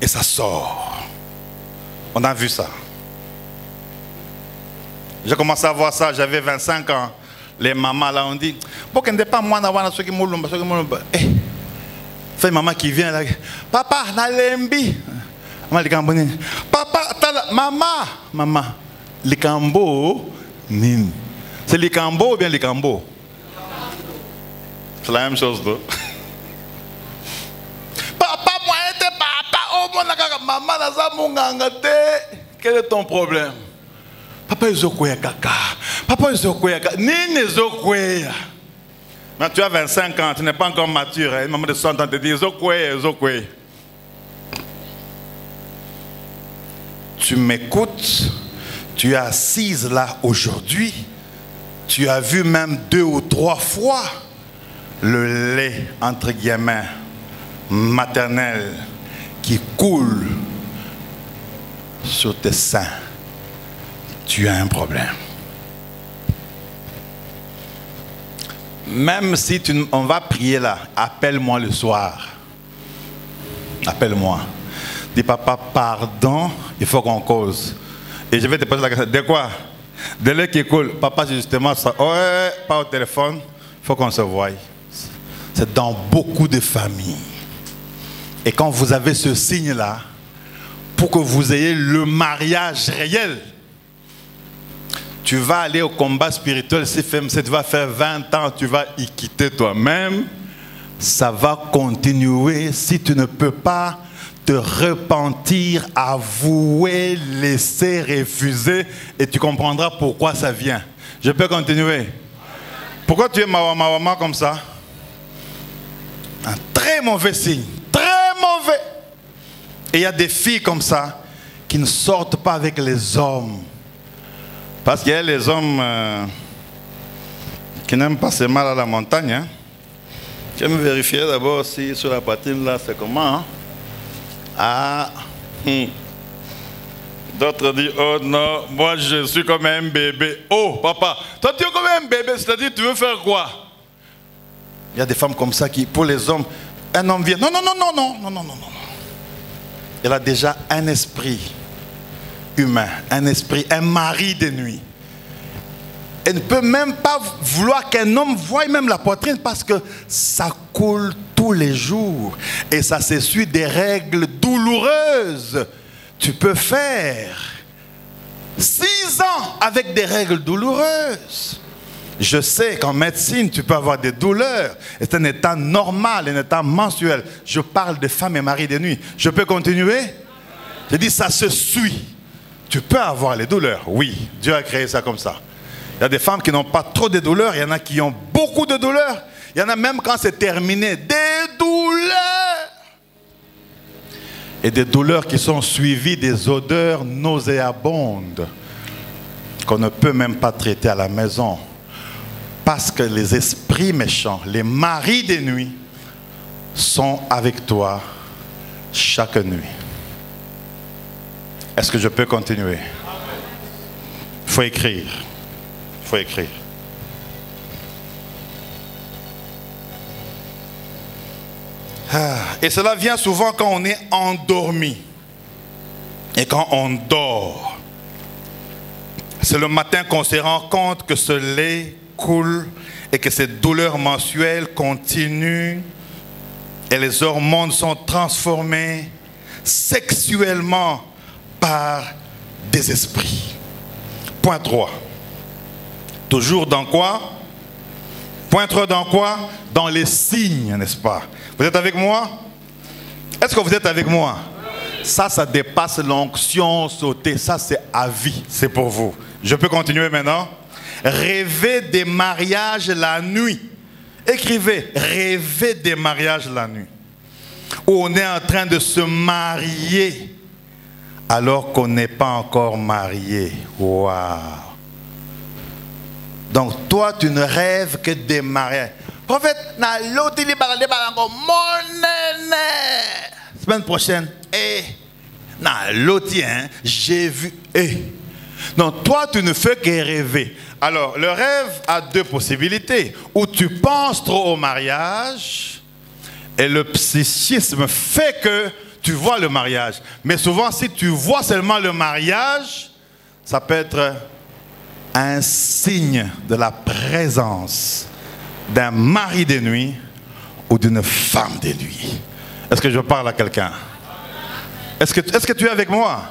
Et ça sort. On a vu ça. J'ai commencé à voir ça, j'avais 25 ans. Les mamans là ont dit, pourquoi ne pas moi d'avoir ceux qui m'ont fait maman qui vient là. Papa, nalembi. Papa, maman, les cambo, c'est les cambo ou bien les cambo? C'est la même chose, non? Papa, moi, j'étais papa, oh mon maman, naza mungangate. Quel est ton problème? Papa, ils ont quoi kaka? Papa, ils ont quoi kaka? Nini quoi? Mais tu as 25 ans, tu n'es pas encore mature. Une maman de 60 ans te dit, ils ont quoi? Tu m'écoutes, tu es assise là aujourd'hui, tu as vu même 2 ou 3 fois le lait, entre guillemets, maternel qui coule sur tes seins. Tu as un problème. Même si on va prier là, appelle-moi le soir. Appelle-moi. Dis papa, pardon, il faut qu'on cause. Et je vais te poser la question. De quoi? De lait qui coule. Papa, c'est justement ça. Ouais, pas au téléphone. Il faut qu'on se voie. C'est dans beaucoup de familles. Et quand vous avez ce signe-là, pour que vous ayez le mariage réel, tu vas aller au combat spirituel. Si tu vas faire 20 ans, tu vas y quitter toi-même. Ça va continuer si tu ne peux pas te repentir, avouer, laisser, refuser. Et tu comprendras pourquoi ça vient. Je peux continuer. Pourquoi tu es maman comme ça? Un très mauvais signe. Très mauvais. Et il y a des filles comme ça qui ne sortent pas avec les hommes. Parce qu'il y a les hommes qui n'aiment pas se mal à la montagne. Hein. Je vais me vérifier d'abord si sur la poitrine là c'est comment. Hein. Ah. D'autres disent, oh non, moi je suis comme un bébé. Oh papa, toi tu es comme un bébé, c'est-à-dire tu veux faire quoi? Il y a des femmes comme ça qui, pour les hommes, un homme vient. Non, non, non, non, non, non, non, non, non. Elle a déjà un esprit humain, un esprit, un mari de nuit. Elle ne peut même pas vouloir qu'un homme voie même la poitrine parce que ça coule tous les jours et ça s'essuie des règles douloureuses. Tu peux faire 6 ans avec des règles douloureuses. Je sais qu'en médecine, tu peux avoir des douleurs. C'est un état normal, un état mensuel. Je parle de femmes et maris de nuit. Je peux continuer? Je dis, ça se suit. Tu peux avoir les douleurs. Oui, Dieu a créé ça comme ça. Il y a des femmes qui n'ont pas trop de douleurs. Il y en a qui ont beaucoup de douleurs. Il y en a même quand c'est terminé, des douleurs. Et des douleurs qui sont suivies des odeurs nauséabondes qu'on ne peut même pas traiter à la maison. Parce que les esprits méchants, les maris des nuits, sont avec toi chaque nuit. Est-ce que je peux continuer? Il faut écrire. Il faut écrire. Et cela vient souvent quand on est endormi. Et quand on dort. C'est le matin qu'on se rend compte que ce lait coule et que ces douleurs mensuelles continuent et les hormones sont transformées sexuellement par des esprits. Point 3. Toujours dans quoi? Point 3 dans quoi? Dans les signes, n'est-ce pas? Vous êtes avec moi? Est-ce que vous êtes avec moi? Ça dépasse l'onction sautée. Ça, c'est à vie. C'est pour vous. Je peux continuer maintenant? Rêver des mariages la nuit. Écrivez, rêver des mariages la nuit. Où on est en train de se marier alors qu'on n'est pas encore marié. Waouh! Donc toi, tu ne rêves que des mariages. Prophète, semaine prochaine, l'autre, hein, j'ai vu. Donc toi, tu ne fais que rêver. Alors, le rêve a deux possibilités. Ou tu penses trop au mariage, et le psychisme fait que tu vois le mariage. Mais souvent, si tu vois seulement le mariage, ça peut être un signe de la présence d'un mari de nuit ou d'une femme de nuit. Est-ce que je parle à quelqu'un? Est-ce que tu es avec moi?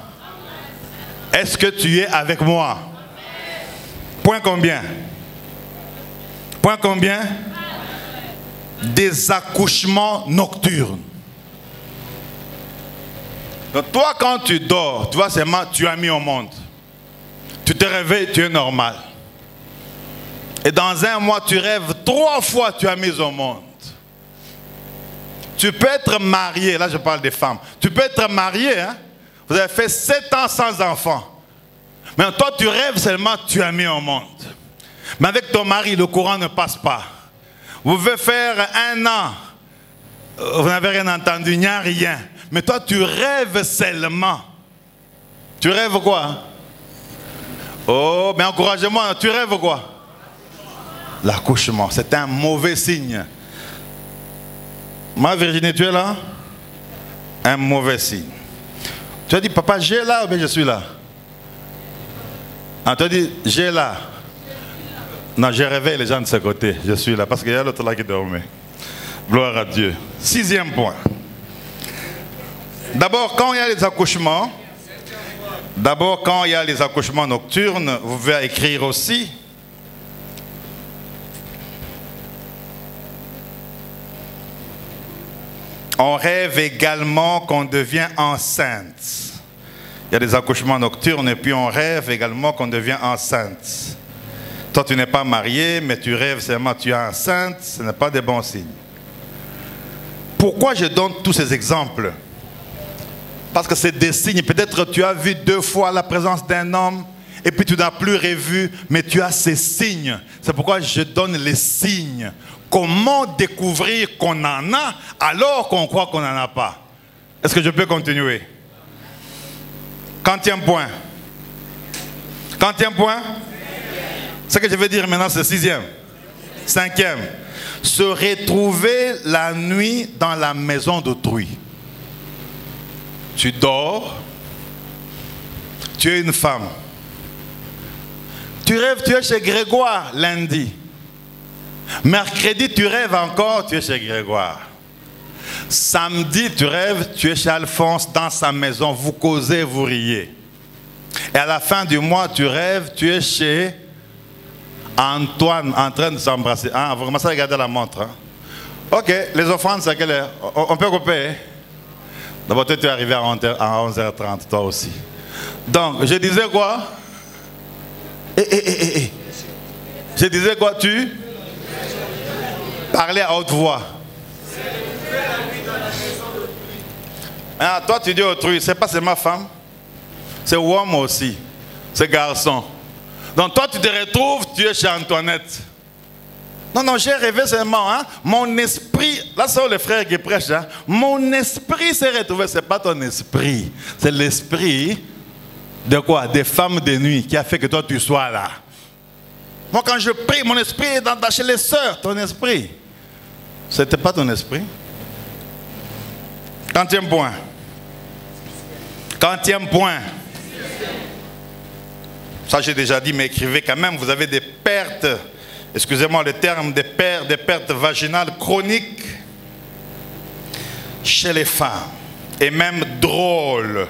Est-ce que tu es avec moi? Point combien? Point combien? Des accouchements nocturnes. Donc toi, quand tu dors, tu vois seulement, tu as mis au monde. Tu te réveilles, tu es normal. Et dans un mois, tu rêves 3 fois, tu as mis au monde. Tu peux être marié, là je parle des femmes. Tu peux être marié, hein? Vous avez fait 7 ans sans enfant. Mais toi, tu rêves seulement, tu as mis au monde. Mais avec ton mari, le courant ne passe pas. Vous pouvez faire 1 an. Vous n'avez rien entendu, il n'y a rien. Mais toi, tu rêves seulement. Tu rêves quoi? Oh, mais encouragez-moi, tu rêves quoi? L'accouchement, c'est un mauvais signe. Ma Virginie, tu es là? Un mauvais signe. Tu as dit, papa, j'ai là ou bien je suis là? Ah, tu as dit, j'ai là. Non, j'ai réveillé les gens de ce côté. Je suis là parce qu'il y a l'autre là qui dormait. Gloire à Dieu. 6e point. D'abord, quand il y a les accouchements, nocturnes, vous pouvez écrire aussi. On rêve également qu'on devient enceinte. Il y a des accouchements nocturnes et puis on rêve également qu'on devient enceinte. Toi, tu n'es pas marié, mais tu rêves seulement tu es enceinte, ce n'est pas des bons signes. Pourquoi je donne tous ces exemples? Parce que c'est des signes. Peut-être tu as vu 2 fois la présence d'un homme et puis tu n'as plus revu, mais tu as ces signes. C'est pourquoi je donne les signes. Comment découvrir qu'on en a alors qu'on croit qu'on n'en a pas? Est-ce que je peux continuer? Quantième point? Ce que je vais dire maintenant, c'est 6e. 5e. Se retrouver la nuit dans la maison d'autrui. Tu dors, tu es une femme. Tu rêves, tu es chez Grégoire lundi. Mercredi, tu rêves encore, tu es chez Grégoire. Samedi, tu rêves, tu es chez Alphonse dans sa maison, vous causez, vous riez. Et à la fin du mois, tu rêves, tu es chez Antoine en train de s'embrasser. Ah, vous commencez à regarder la montre. Hein? Ok, les offrandes, c'est à quelle heure? On peut couper. Hein? D'abord, toi, tu es arrivé à 11h30, toi aussi. Donc, je disais quoi? Je disais quoi? Tu parlais à haute voix. Ah, toi, tu dis autrui. C'est pas seulement femme. C'est homme aussi. C'est garçon. Donc, toi, tu te retrouves, tu es chez Antoinette. Non, j'ai rêvé seulement. Hein? Mon esprit, là, c'est le frère qui prêche. Hein? Mon esprit s'est retrouvé. Ce n'est pas ton esprit. C'est l'esprit de quoi? Des femmes de nuit qui a fait que toi, tu sois là. Moi, quand je prie, mon esprit est chez les sœurs. Ton esprit. Ce n'était pas ton esprit. 40e point. 40e point. Ça, j'ai déjà dit, mais écrivez quand même. Vous avez des pertes. Excusez-moi le terme, des pertes vaginales chroniques chez les femmes. Et même drôles.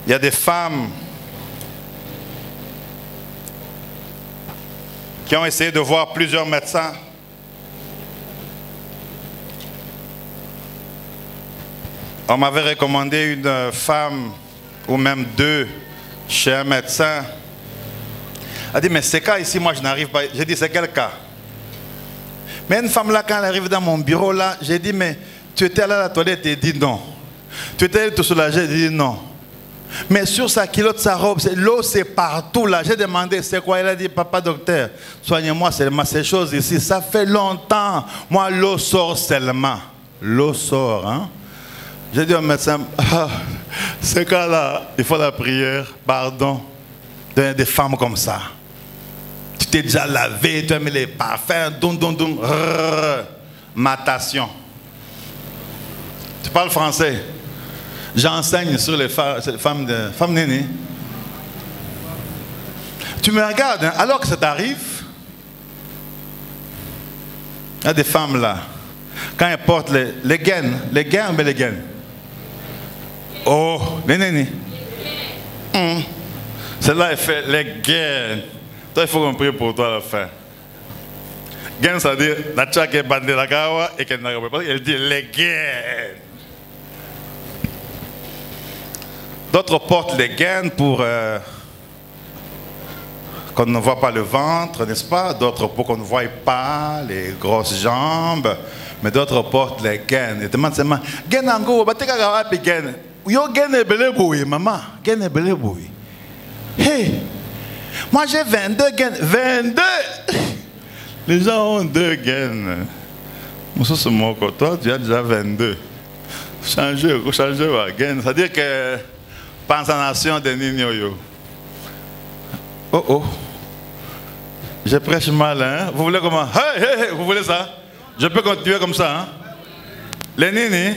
Il y a des femmes qui ont essayé de voir plusieurs médecins. On m'avait recommandé une femme, ou même 2, chez un médecin. Elle a dit, mais ces cas ici, moi je n'arrive pas. J'ai dit, c'est quel cas? Mais une femme là, quand elle arrive dans mon bureau là, j'ai dit, mais tu étais allé à la toilette? Elle dit non. Tu étais allé te soulager? Elle dit non. Mais sur sa culotte, sa robe, l'eau c'est partout là. J'ai demandé, c'est quoi? Elle a dit, papa docteur, soignez-moi seulement ces choses ici. Ça fait longtemps. Moi, l'eau sort seulement. l'eau sort. Hein? J'ai dit au médecin, ce cas-là, il faut la prière, pardon, des femmes comme ça. Tu t'es déjà lavé, tu as mis les parfums, matation. Tu parles français? J'enseigne sur les femmes nénées. Tu me regardes, hein, alors que ça t'arrive, il y a des femmes là, quand elles portent les gaines, mais les gaines. Oh, les nénés. Celle-là, elle fait les gaines. Toi, il faut qu'on prie pour toi à la fin. Gaines, ça veut dire la tchak est bandée la gawa et qu'elle n'a pas. Elle dit les gaines. D'autres portent les gaines pour qu'on ne voit pas le ventre, n'est-ce pas? D'autres pour qu'on ne voie pas les grosses jambes. Mais d'autres portent les gaines. Ils demandent seulement, gaine en go, battez à la gaine. Yo gaine est belé bouille, maman. Gaine est belé bouille. Hey, moi j'ai 22 gaines. 22! Les gens ont 2 gaines. Moi, ça c'est mon côté. Toi, tu as déjà 22. Changer ma gaine. C'est-à-dire que, pensation de Nino. Oh oh. Je prêche mal, hein? Vous voulez comment? Hey, vous voulez ça? Je peux continuer comme ça, hein? Les nini.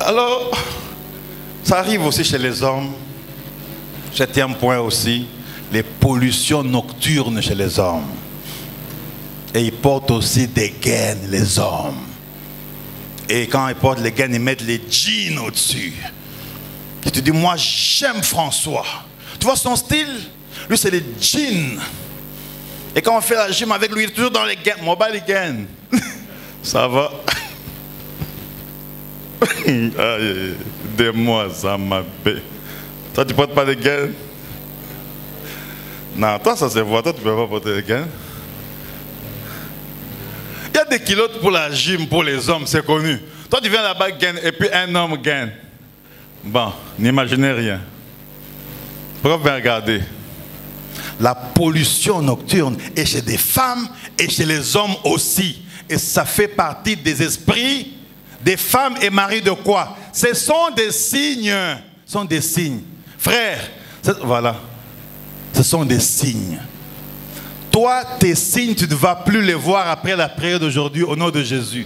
Alors, ça arrive aussi chez les hommes. 7e point aussi, les pollutions nocturnes chez les hommes. Et ils portent aussi des gaines, les hommes. Et quand ils portent les gaines, ils mettent les jeans au-dessus. Et tu dis, moi j'aime François. Tu vois son style? Lui c'est les jeans. Et quand on fait la gym avec lui, il est toujours dans les gaines. Moi, les gaines. Ça va. Dis-moi ça, ma paix. Toi, tu ne portes pas de gaines? Non, toi, ça se voit. Toi, tu ne peux pas porter de gaines. Il y a des kilos pour la gym, pour les hommes, c'est connu. Toi, tu viens là-bas, gaine, et puis un homme gaine. Bon, n'imaginez rien. Pourquoi vous regardez? La pollution nocturne est chez des femmes et chez les hommes aussi. Et ça fait partie des esprits des femmes et maris de quoi? Ce sont des signes. Ce sont des signes. Frères, voilà. Ce sont des signes. Toi, tes signes, tu ne vas plus les voir après la prière d'aujourd'hui au nom de Jésus.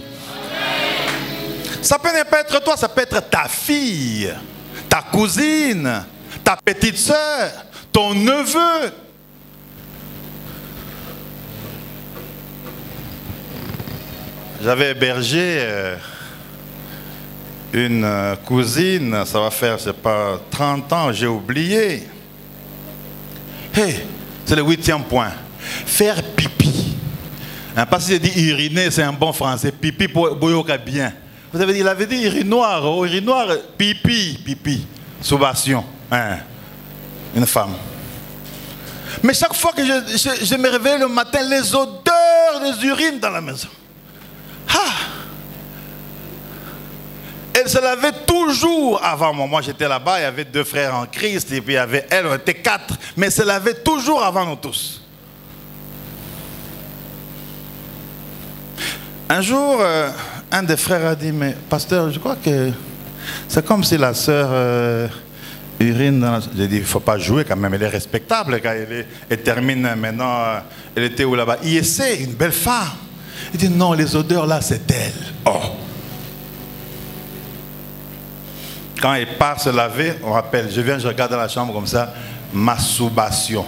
Ça peut ne pas être toi, ça peut être ta fille, ta cousine, ta petite soeur, ton neveu. J'avais hébergé une cousine, ça va faire, je sais pas, 30 ans, j'ai oublié. Hey, c'est le 8e point. Faire pipi. Hein, parce que j'ai dit uriner, c'est un bon français. Pipi pour boyoka bien. Vous avez dit, il avait dit urinoir, oh, urinoir, pipi. Soubation. Hein, une femme. Mais chaque fois que je me réveille le matin, les odeurs des urines dans la maison. Elle se lavait toujours avant moi. Moi, j'étais là-bas, il y avait 2 frères en Christ, et puis il y avait elle, on était 4. Mais elle se lavait toujours avant nous tous. Un jour, un des frères a dit, mais pasteur, je crois que c'est comme si la sœur urine dans la... J'ai dit, il ne faut pas jouer quand même, elle est respectable quand elle termine maintenant, elle était où là-bas? Il essaie, une belle femme. Il dit, non, les odeurs là, c'est elle. Oh! Quand il part se laver, on rappelle, je regarde dans la chambre comme ça, masturbation.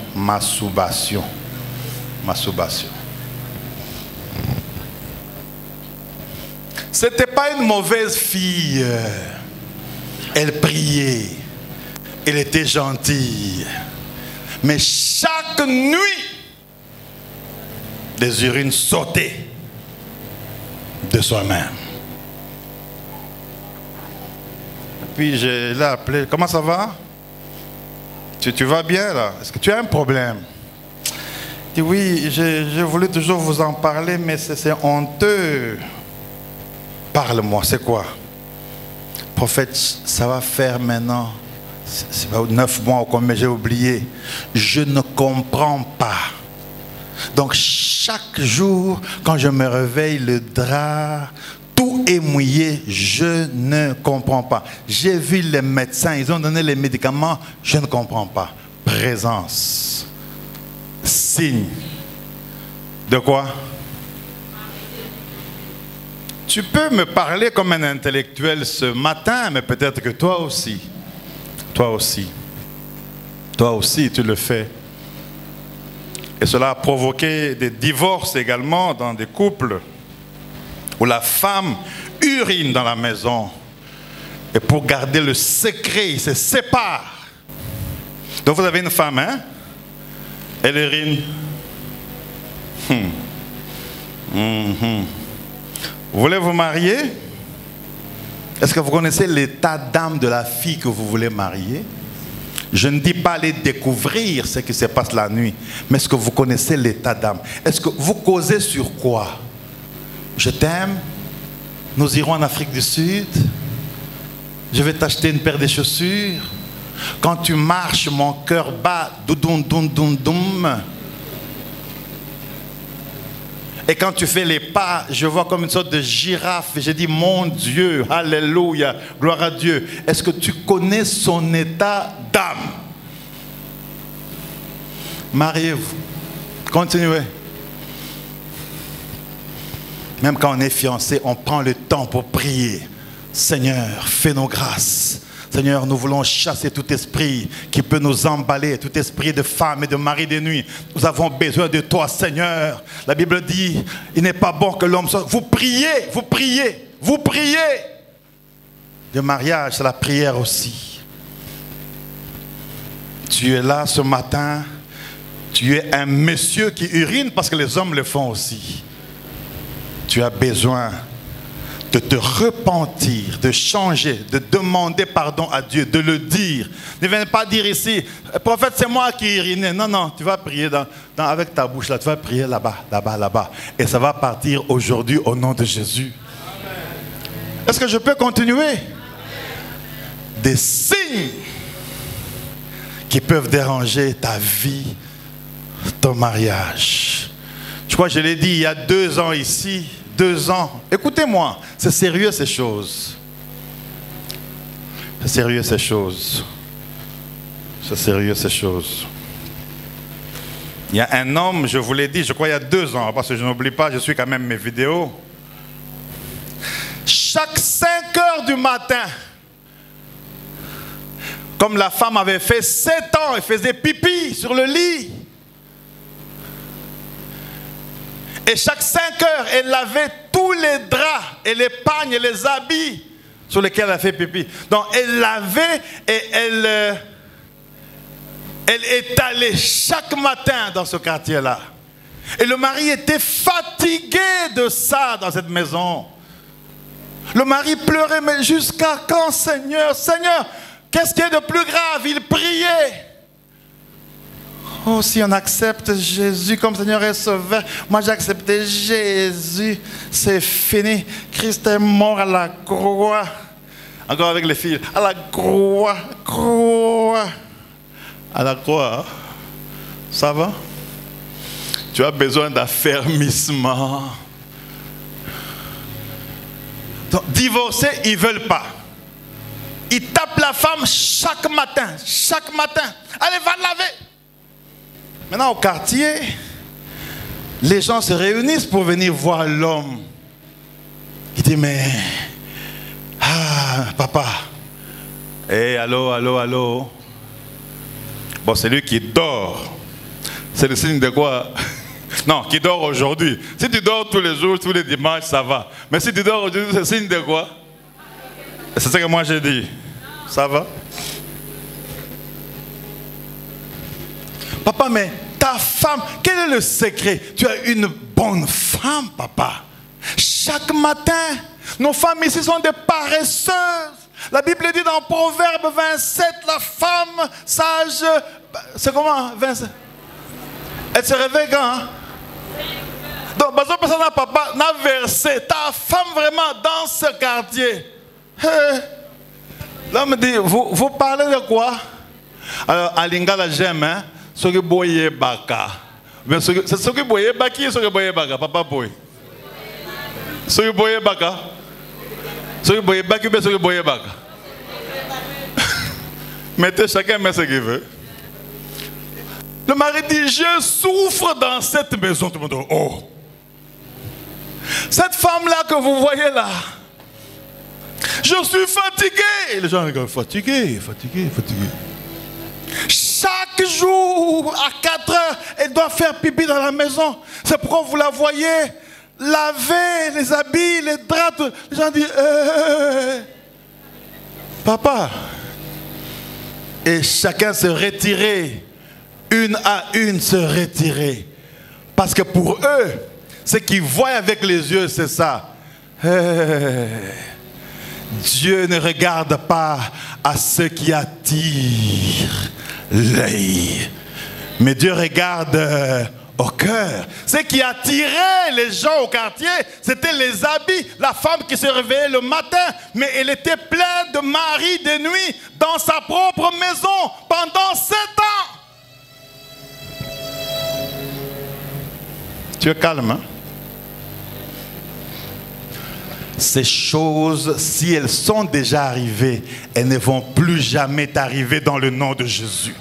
C'était pas une mauvaise fille. Elle priait. Elle était gentille. Mais chaque nuit, des urines sautaient de soi-même. Puis je l'ai appelé. Comment ça va? Tu vas bien là? Est-ce que tu as un problème? Il dit oui, j'ai voulu toujours vous en parler, mais c'est honteux. Parle-moi, c'est quoi? Prophète, ça va faire maintenant 9 mois ou combien, j'ai oublié. Je ne comprends pas. Donc chaque jour, quand je me réveille, le drap, tout est mouillé, je ne comprends pas. J'ai vu les médecins, ils ont donné les médicaments, je ne comprends pas. Présence, signe. De quoi? Tu peux me parler comme un intellectuel ce matin, mais peut-être que toi aussi, tu le fais. Et cela a provoqué des divorces également dans des couples où la femme urine dans la maison. Et pour garder le secret, ils se séparent. Donc vous avez une femme, hein? Elle urine. Vous voulez vous marier? Est-ce que vous connaissez l'état d'âme de la fille que vous voulez marier? Je ne dis pas aller découvrir ce qui se passe la nuit, mais est-ce que vous connaissez l'état d'âme? Est-ce que vous causez sur quoi? Je t'aime, nous irons en Afrique du Sud, je vais t'acheter une paire de chaussures. Quand tu marches, mon cœur bat, doudoum, doum, doum, doum. Et quand tu fais les pas, je vois comme une sorte de girafe. Et je dis, mon Dieu, alléluia, gloire à Dieu. Est-ce que tu connais son état d'âme? Mariez-vous. Continuez. Même quand on est fiancé, on prend le temps pour prier. Seigneur, fais-nous grâce. Seigneur, nous voulons chasser tout esprit qui peut nous emballer, tout esprit de femme et de mari de nuit. Nous avons besoin de toi, Seigneur. La Bible dit, il n'est pas bon que l'homme soit... Vous priez, vous priez, vous priez. Le mariage, c'est la prière aussi. Tu es là ce matin, tu es un monsieur qui urine parce que les hommes le font aussi. Tu as besoin de te repentir, de changer, de demander pardon à Dieu, de le dire. Ne viens pas dire ici, prophète, c'est moi qui urinais. Non, non, tu vas prier avec ta bouche là, tu vas prier là-bas, là-bas, là-bas. Et ça va partir aujourd'hui au nom de Jésus. Est-ce que je peux continuer? Des signes qui peuvent déranger ta vie, ton mariage. Je crois que je l'ai dit il y a 2 ans ici. 2 ans. Écoutez-moi, c'est sérieux ces choses. C'est sérieux ces choses. C'est sérieux ces choses. Il y a un homme, je vous l'ai dit, je crois il y a 2 ans, parce que je n'oublie pas, je suis quand même mes vidéos. Chaque 5 heures du matin, comme la femme avait fait 7 ans, elle faisait pipi sur le lit. Et chaque 5 heures, elle lavait tous les draps et les pagnes et les habits sur lesquels elle a fait pipi. Donc elle lavait et elle étalait chaque matin dans ce quartier-là. Et le mari était fatigué de ça dans cette maison. Le mari pleurait, mais jusqu'à quand, Seigneur? Seigneur, qu'est-ce qu'il y a de plus grave? Il priait. Oh, si on accepte Jésus comme Seigneur et Sauveur, moi j'ai accepté Jésus, c'est fini. Christ est mort à la croix. Encore avec les filles, à la croix, à la croix. Ça va? Tu as besoin d'affermissement. Donc, divorcer, ils ne veulent pas. Ils tapent la femme chaque matin. Allez, va laver. Maintenant, au quartier, les gens se réunissent pour venir voir l'homme. Il dit, mais... Ah, papa. Eh, allô. Bon, c'est lui qui dort. C'est le signe de quoi? Non, qui dort aujourd'hui. Si tu dors tous les jours, tous les dimanches, ça va. Mais si tu dors aujourd'hui, c'est le signe de quoi? C'est ça que moi j'ai dit. Ça va? Papa, mais ta femme, quel est le secret? Tu as une bonne femme, papa. Chaque matin, nos femmes ici sont des paresseuses. La Bible dit dans Proverbe 27, la femme sage, c'est comment 27? Elle se réveille quand? Hein? Donc, personne n'a papa, n'a versé. Ta femme vraiment dans ce quartier. L'homme dit, vous parlez de quoi? Alors, à Lingala, j'aime, hein? Ce que boye baka. C'est ce que vous voyez, Baki, ce que vous voyez, Baka, papa boy. Ce que vous voyez, Baka. Ce que vous voyez, Baki, ce que vous voyez, Baka. Mettez chacun met ce qu'il veut. Le mari dit, je souffre dans cette maison. Tout le monde dit, oh. Cette femme-là que vous voyez là, je suis fatigué. Les gens regardent, fatigué. Chaque jour, à 4 heures, elle doit faire pipi dans la maison. C'est pourquoi vous la voyez laver les habits, les draps. Les gens disent, papa. Et chacun se retirait, une à une se retirer. Parce que pour eux, ce qu'ils voient avec les yeux, c'est ça. Dieu ne regarde pas à ce qui attire l'œil, mais Dieu regarde au cœur. Ce qui attirait les gens au quartier, c'était les habits. La femme qui se réveillait le matin, mais elle était pleine de maris de nuit dans sa propre maison pendant 7 ans. Tu es calme, hein? Ces choses, si elles sont déjà arrivées, elles ne vont plus jamais t'arriver dans le nom de Jésus.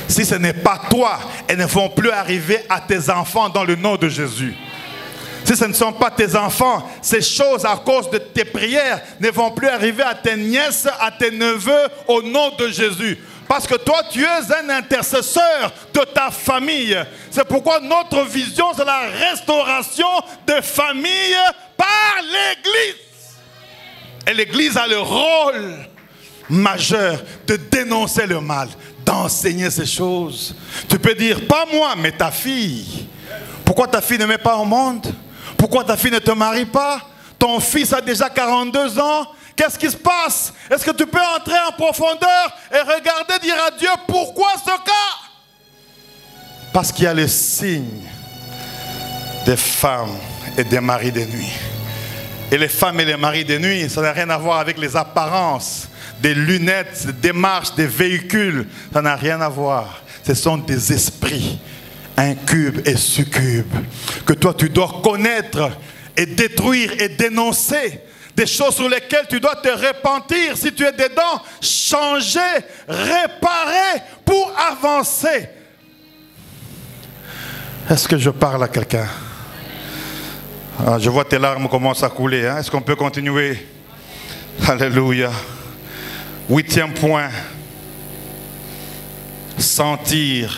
Si ce n'est pas toi, elles ne vont plus arriver à tes enfants dans le nom de Jésus. Si ce ne sont pas tes enfants, ces choses à cause de tes prières ne vont plus arriver à tes nièces, à tes neveux au nom de Jésus. Parce que toi, tu es un intercesseur de ta famille. C'est pourquoi notre vision, c'est la restauration de famille par l'Église. Et l'Église a le rôle majeur de dénoncer le mal, d'enseigner ces choses. Tu peux dire, pas moi, mais ta fille. Pourquoi ta fille ne met pas au monde? Pourquoi ta fille ne te marie pas? Ton fils a déjà 42 ans. Qu'est-ce qui se passe? Est-ce que tu peux entrer en profondeur et regarder, dire à Dieu, pourquoi ce cas? Parce qu'il y a le signe des femmes et des maris de nuit. Et les femmes et les maris de nuit, ça n'a rien à voir avec les apparences, des lunettes, des démarches, des véhicules. Ça n'a rien à voir. Ce sont des esprits, incubes et succubes, que toi tu dois connaître et détruire et dénoncer. Des choses sur lesquelles tu dois te repentir si tu es dedans, changer, réparer pour avancer. Est-ce que je parle à quelqu'un? Ah, je vois tes larmes commencent à couler. Hein? Est-ce qu'on peut continuer? Alléluia. 8e point. Sentir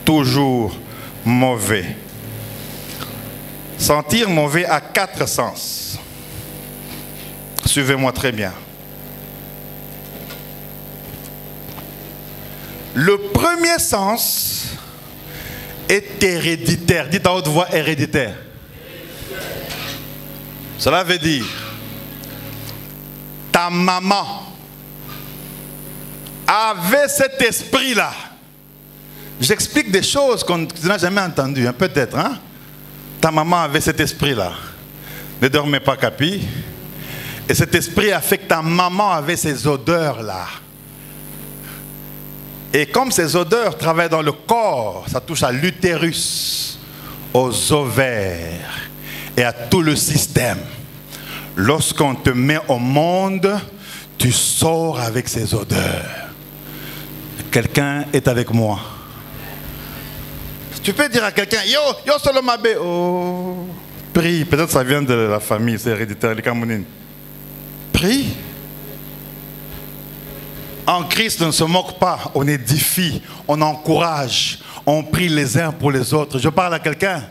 toujours mauvais. Sentir mauvais a 4 sens. Suivez-moi très bien. Le premier sens est héréditaire. Dites à haute voix, héréditaire. Cela veut dire, ta maman avait cet esprit-là. J'explique des choses qu'on n'a jamais entendues, hein, peut-être. Hein? Ta maman avait cet esprit-là. Ne dormez pas, Capi. Et cet esprit a fait que ta maman avait ces odeurs-là. Et comme ces odeurs travaillent dans le corps, ça touche à l'utérus, aux ovaires et à tout le système. Lorsqu'on te met au monde, tu sors avec ces odeurs. Quelqu'un est avec moi. Tu peux dire à quelqu'un, yo Solomabé, oh, prie. Peut-être ça vient de la famille, c'est héréditaire, les Camerounais. Prie. En Christ, on ne se moque pas, on édifie, on encourage, on prie les uns pour les autres. Je parle à quelqu'un.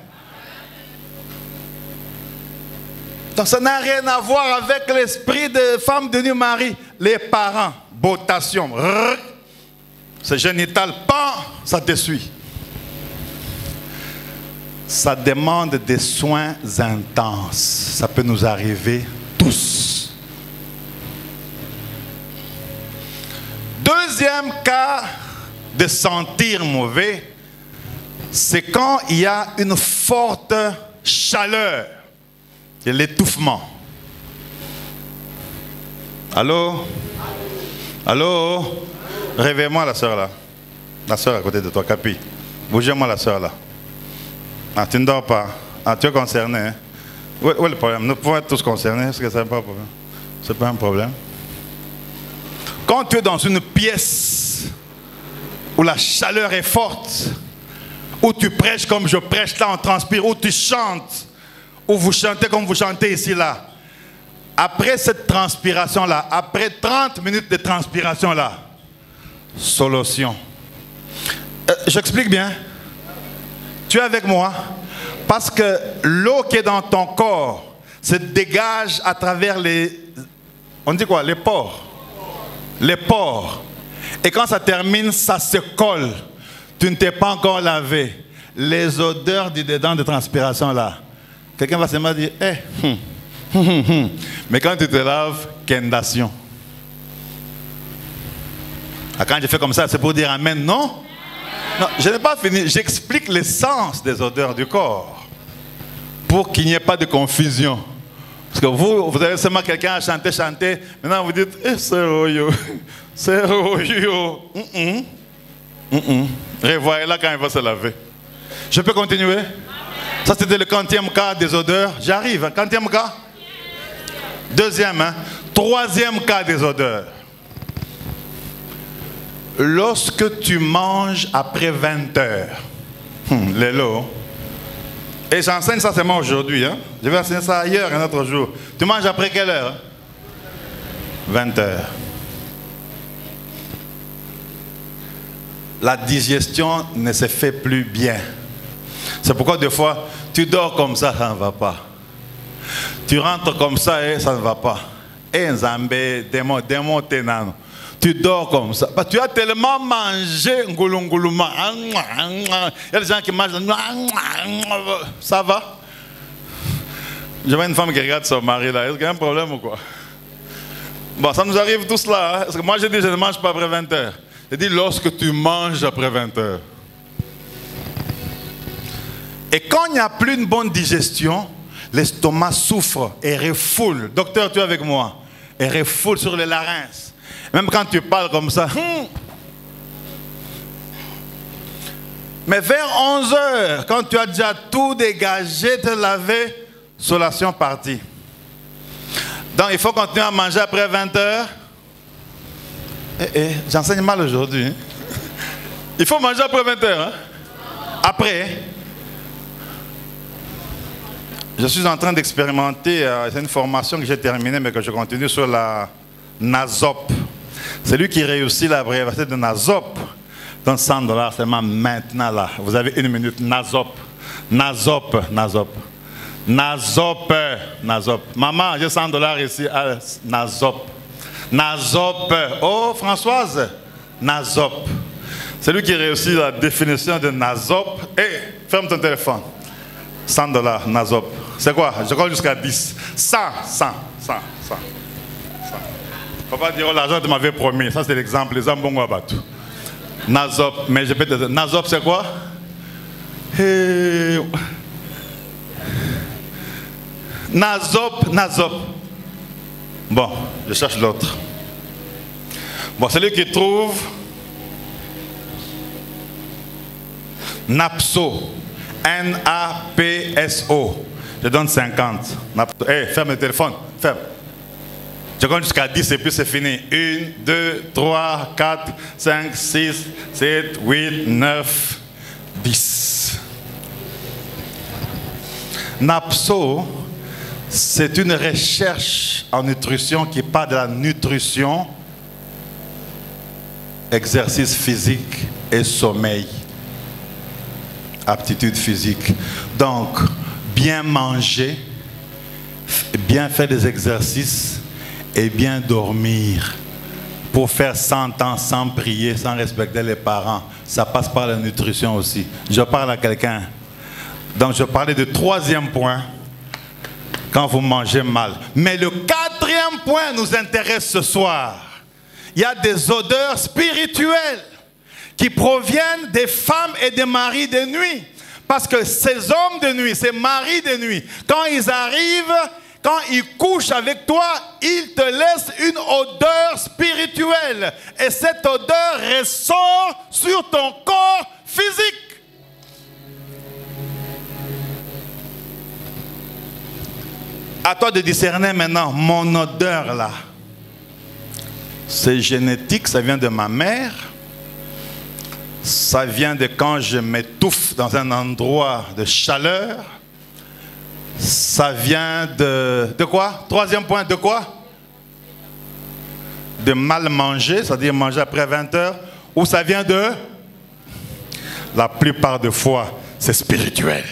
Donc ça n'a rien à voir avec l'esprit de femme de Marie. Les parents, botation, ce génital, ça te suit. Ça demande des soins intenses. Ça peut nous arriver tous. Deuxième cas de sentir mauvais, c'est quand il y a une forte chaleur et l'étouffement. Allô? Allô? Réveille-moi la soeur là. La soeur à côté de toi, Capi. Bougez-moi la soeur là. Ah, tu ne dors pas. Ah, tu es concerné. Hein? Où est le problème? Nous pouvons être tous concernés. Est-ce que ce n'est pas un problème? Ce n'est pas un problème. Quand tu es dans une pièce où la chaleur est forte, où tu prêches comme je prêche là, on transpire, où tu chantes, où vous chantez comme vous chantez ici là, après cette transpiration là, après 30 minutes de transpiration là, solution. J'explique bien. Tu es avec moi? Parce que l'eau qui est dans ton corps se dégage à travers les... On dit quoi? Les pores. Les pores. Et quand ça termine, ça se colle. Tu ne t'es pas encore lavé. Les odeurs du dedans de transpiration là. Quelqu'un va seulement dire, mais quand tu te laves, kendation. Ah, quand je fais comme ça, c'est pour dire amen, non? Non, je n'ai pas fini. J'explique l'essence des odeurs du corps. Pour qu'il n'y ait pas de confusion. Parce que vous avez seulement quelqu'un à chanter. Maintenant vous dites, c'est Royo. C'est Royo. Revoyez là quand il va se laver. Je peux continuer? Ça c'était le 40e cas des odeurs. J'arrive. 40e cas? Deuxième. Hein? Troisième cas des odeurs. Lorsque tu manges après 20 heures. Les lots. Et j'enseigne ça seulement aujourd'hui. Hein? Je vais enseigner ça ailleurs un autre jour. Tu manges après quelle heure? 20 heures. La digestion ne se fait plus bien. C'est pourquoi des fois, tu dors comme ça ne va pas. Tu rentres comme ça et ça ne va pas. Et Nzambé, démon ténano. Tu dors comme ça. Parce que tu as tellement mangé ngoulungoulouma. Il y a des gens qui mangent. Ça va? Je vois une femme qui regarde son mari là. Est-ce qu'il y a un problème ou quoi? Bon, ça nous arrive tous là. Hein? Parce que moi, je dis, je ne mange pas après 20 heures. Je dis, lorsque tu manges après 20 heures. Et quand il n'y a plus une bonne digestion, l'estomac souffre et refoule. Docteur, tu es avec moi? Et refoule sur le larynx. Même quand tu parles comme ça. Mais vers 11 heures, quand tu as déjà tout dégagé, te lavé, solation partie. Donc il faut continuer à manger après 20 heures. J'enseigne mal aujourd'hui. Hein? Il faut manger après 20 heures. Hein? Après, je suis en train d'expérimenter, c'est une formation que j'ai terminée, mais que je continue sur la NASOP. Celui qui réussit la l'abréviation de NASOP donne $100 seulement maintenant là. Vous avez 1 minute. NASOP. NASOP. NASOP. NASOP. NASOP. Maman, j'ai $100 ici. NASOP. NASOP. Oh, Françoise. NASOP. Celui qui réussit la définition de NASOP. Ferme ton téléphone. $100. NASOP. C'est quoi? Je compte jusqu'à 10. 100. Il ne faut pas dire, oh, l'argent tu m'avais promis. Ça, c'est l'exemple. Les ambongo abattu. Nazop. Mais je peux te dire, Nazop, c'est quoi? Nazop. Bon, je cherche l'autre. Bon, celui qui trouve Napso. N-A-P-S-O. Je donne 50. Ferme le téléphone. Ferme. Je compte jusqu'à 10 et puis c'est fini. 1, 2, 3, 4, 5, 6, 7, 8, 9, 10. NAPSO, c'est une recherche en nutrition qui parle de la nutrition, exercice physique et sommeil. Aptitude physique. Donc, bien manger, bien faire des exercices, et bien dormir. Pour faire 100 ans sans prier, sans respecter les parents, ça passe par la nutrition aussi. Je parle à quelqu'un. Donc je parlais du troisième point, quand vous mangez mal. Mais le quatrième point nous intéresse ce soir. Il y a des odeurs spirituelles qui proviennent des femmes et des maris de nuit. Parce que ces hommes de nuit, ces maris de nuit, quand ils arrivent, quand ils couchent avec toi, ils te laissent une odeur spirituelle. Et cette odeur ressort sur ton corps physique. À toi de discerner maintenant mon odeur là. C'est génétique, ça vient de ma mère. Ça vient de quand je m'étouffe dans un endroit de chaleur. Ça vient de quoi? Troisième point, de quoi? De mal manger, c'est-à-dire manger après 20 heures. Ou ça vient de... La plupart des fois, c'est spirituel.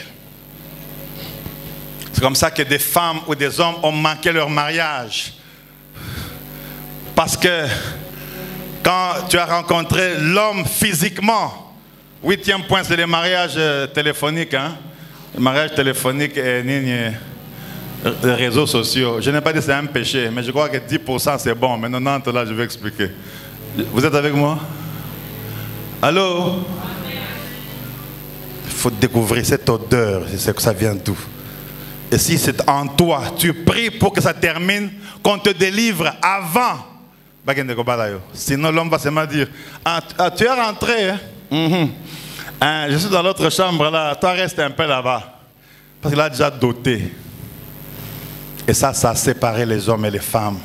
C'est comme ça que des femmes ou des hommes ont manqué leur mariage. Parce que quand tu as rencontré l'homme physiquement, 8e point, c'est les mariages téléphoniques. Hein? Les mariages téléphoniques et les réseaux sociaux. Je n'ai pas dit que c'est un péché, mais je crois que 10% c'est bon. Mais 90% là, je vais expliquer. Vous êtes avec moi? Allô? Il faut découvrir cette odeur, c'est que ça vient d'où. Et si c'est en toi, tu pries pour que ça termine, qu'on te délivre avant. Sinon l'homme va seulement dire, tu es rentré, hein? Je suis dans l'autre chambre là, toi reste un peu là-bas. Parce qu'il a déjà doté. Et ça a séparé les hommes et les femmes.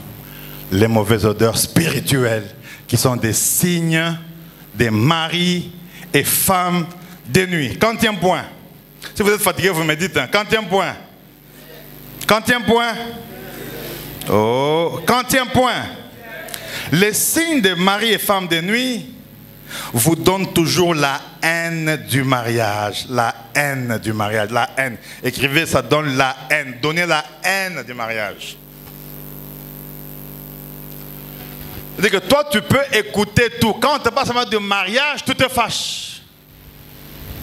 Les mauvaises odeurs spirituelles qui sont des signes des maris et femmes de nuit. Quantième point. Si vous êtes fatigué, vous me dites, hein, quantième point. Quantième point. Oh, quantième point. Les signes de mari et femme de nuit vous donnent toujours la haine du mariage. La haine du mariage. La haine. Écrivez, ça donne la haine. Donnez la haine du mariage. C'est-à-dire que toi, tu peux écouter tout. Quand on te parle seulement de mariage, tu te fâches.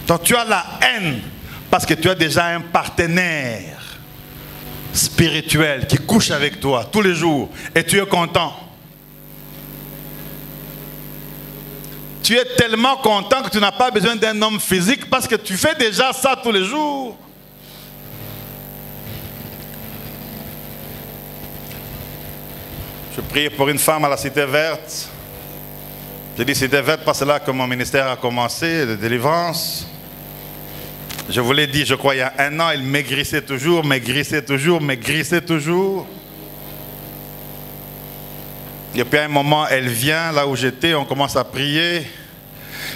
Donc tu as la haine parce que tu as déjà un partenaire spirituel qui couche avec toi tous les jours et tu es content. Tu es tellement content que tu n'as pas besoin d'un homme physique parce que tu fais déjà ça tous les jours. Je prie pour une femme à la Cité Verte. Je dis Cité Verte parce que c'est là que mon ministère a commencé, de délivrance. Je vous l'ai dit, je crois, il y a 1 an, elle maigrissait toujours, maigrissait toujours, maigrissait toujours. Et puis à un moment, elle vient là où j'étais, on commence à prier.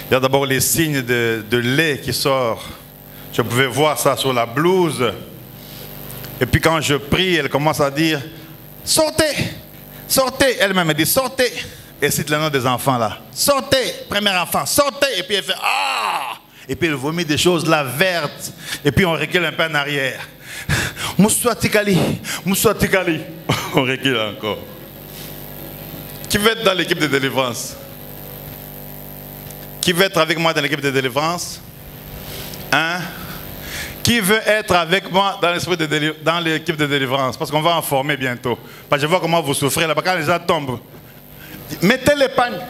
Il y a d'abord les signes de lait qui sortent. Je pouvais voir ça sur la blouse. Et puis quand je prie, elle commence à dire, sortez, sortez. Elle-même me dit, sortez. Et cite le nom des enfants là. Sortez, premier enfant, sortez. Et puis elle fait, ah! Et puis elle vomit des choses là vertes. Et puis on recule un peu en arrière. Moussa Tikali, Moussa Tikali. On recule encore. Qui veut être dans l'équipe de délivrance? Qui veut être avec moi dans l'équipe de délivrance? Hein? Qui veut être avec moi dans l'équipe de délivrance? Parce qu'on va en former bientôt. Parce que je vois comment vous souffrez là-bas. Quand les gens tombent, mettez l'épargne.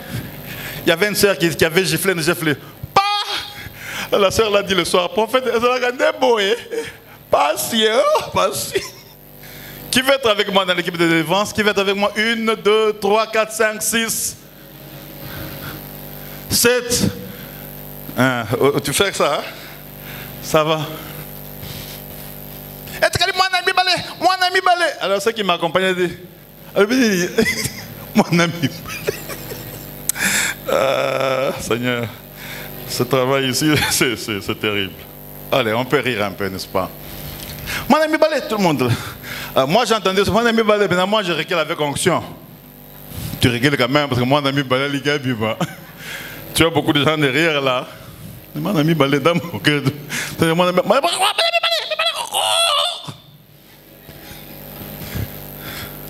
Il y avait une soeur qui avait giflé, la soeur l'a dit le soir, prophète, elle a regardé boé. Patient, patient. Qui veut être avec moi dans l'équipe de délivrance? Qui veut être avec moi? 1, 2, 3, 4, 5, 6, 7. Tu fais ça, hein? Ça va. Mon ami balai. Alors ceux qui m'accompagnaient dit, mon ami balai. Seigneur. Ce travail ici, c'est terrible. Allez, on peut rire un peu, n'est-ce pas? Mon ami balai, tout le monde. Moi, j'ai entendu mon ami balai, mais moi, je recule avec onction. Tu recules quand même, parce que mon ami balai, les gars, tu as beaucoup de gens derrière là. Mon ami balai, dans mon cœur. Mon ami balai.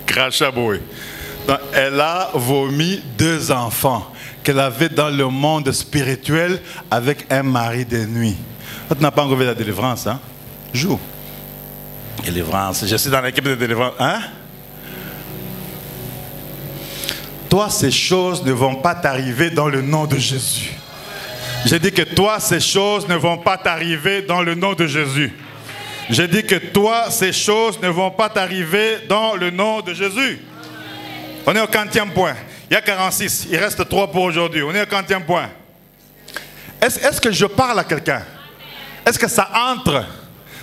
Crachat boy. Elle a vomi 2 enfants qu'elle avait dans le monde spirituel avec un mari de nuit. Tu n'as pas encore vu la délivrance, hein? Joue. Délivrance. Je suis dans l'équipe de délivrance. Hein? Toi, ces choses ne vont pas t'arriver dans le nom de Jésus. J'ai dit que toi, ces choses ne vont pas t'arriver dans le nom de Jésus. J'ai dit que toi, ces choses ne vont pas t'arriver dans le nom de Jésus. On est au 40e point. Il y a 46. Il reste 3 pour aujourd'hui. On est au 40e point. Est-ce que je parle à quelqu'un? Est-ce que ça entre?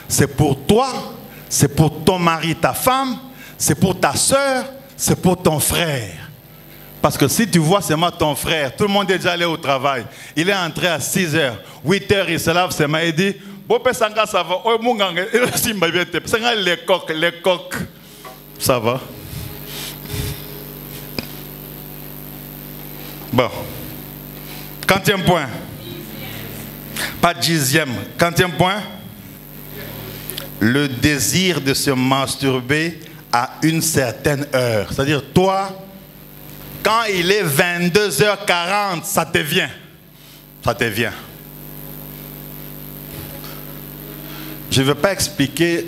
C'est pour toi, c'est pour ton mari, ta femme, c'est pour ta soeur, c'est pour ton frère. Parce que si tu vois seulement ton frère, tout le monde est déjà allé au travail. Il est entré à 6 h, 8 h, il se lave ses mains et dit, ça va, les coques, ça va. Bon, 40e point. Pas 10e, 40e point. Le désir de se masturber à une certaine heure. C'est-à-dire, toi, quand il est 22 h 40, ça te vient. Ça te vient. Je ne vais pas expliquer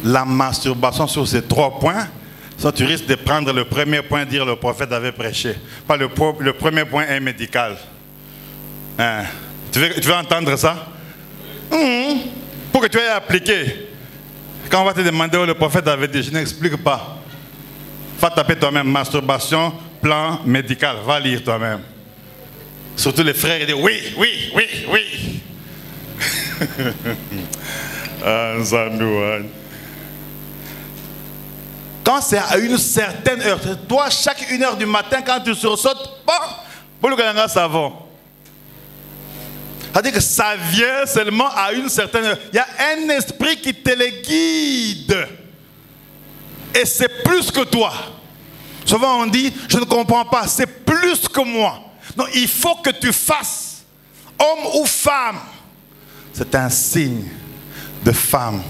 la masturbation sur ces 3 points. Sinon, tu risques de prendre le premier point, dire le prophète avait prêché. Pas le premier point est médical. Hein? Tu veux entendre ça? Pour que tu aies appliqué. Quand on va te demander où le prophète avait dit, je n'explique pas. Va taper toi-même, masturbation, plan médical. Va lire toi-même. Surtout les frères, ils disent oui, oui, oui, oui. Quand c'est à une certaine heure, toi, chaque 1 h du matin, quand tu sursautes, pour le gagnant savon. C'est-à-dire que ça vient seulement à une certaine heure. Il y a un esprit qui te le guide. Et c'est plus que toi. Souvent on dit, je ne comprends pas, c'est plus que moi. Non, il faut que tu fasses, homme ou femme. C'est un signe de femme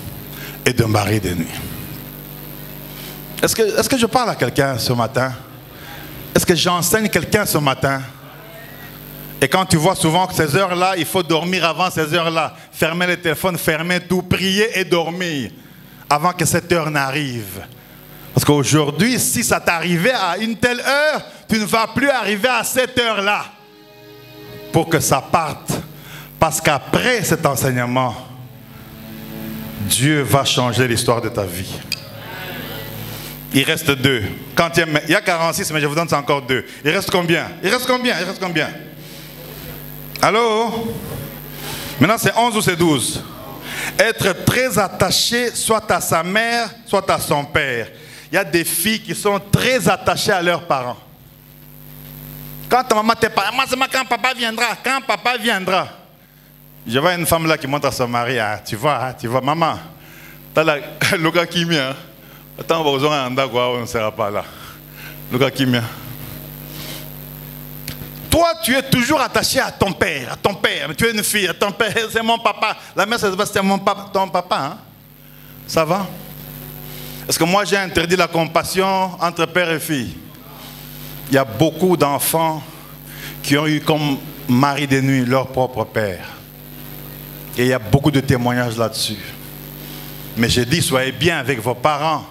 et de mari de nuit. Est-ce que je parle à quelqu'un ce matin? Est-ce que j'enseigne quelqu'un ce matin? Et quand tu vois souvent que ces heures-là, il faut dormir avant ces heures-là. Fermer le téléphone, fermer tout, prier et dormir avant que cette heure n'arrive. Parce qu'aujourd'hui, si ça t'arrivait à une telle heure, tu ne vas plus arriver à cette heure-là pour que ça parte. Parce qu'après cet enseignement, Dieu va changer l'histoire de ta vie. Il reste 2. Il y a 46, mais je vous donne encore 2. Il reste combien? Il reste combien? Il reste combien? Allô? Maintenant, c'est 11 ou c'est 12? Être très attaché soit à sa mère, soit à son père. Il y a des filles qui sont très attachées à leurs parents. Quand ta maman te parle, moi c'est quand papa viendra. Je vois une femme là qui montre à son mari, ah, tu vois, maman, t'as le gars qui vient. Attends, on ne sera pas là. Le gars qui vient. Toi, tu es toujours attaché à ton père, tu es une fille, ton père, c'est mon papa. La mère, c'est ton papa. Hein? Ça va? Est-ce que moi, j'ai interdit la compassion entre père et fille? Il y a beaucoup d'enfants qui ont eu comme mari de nuit leur propre père. Et il y a beaucoup de témoignages là-dessus. Mais je dis, soyez bien avec vos parents.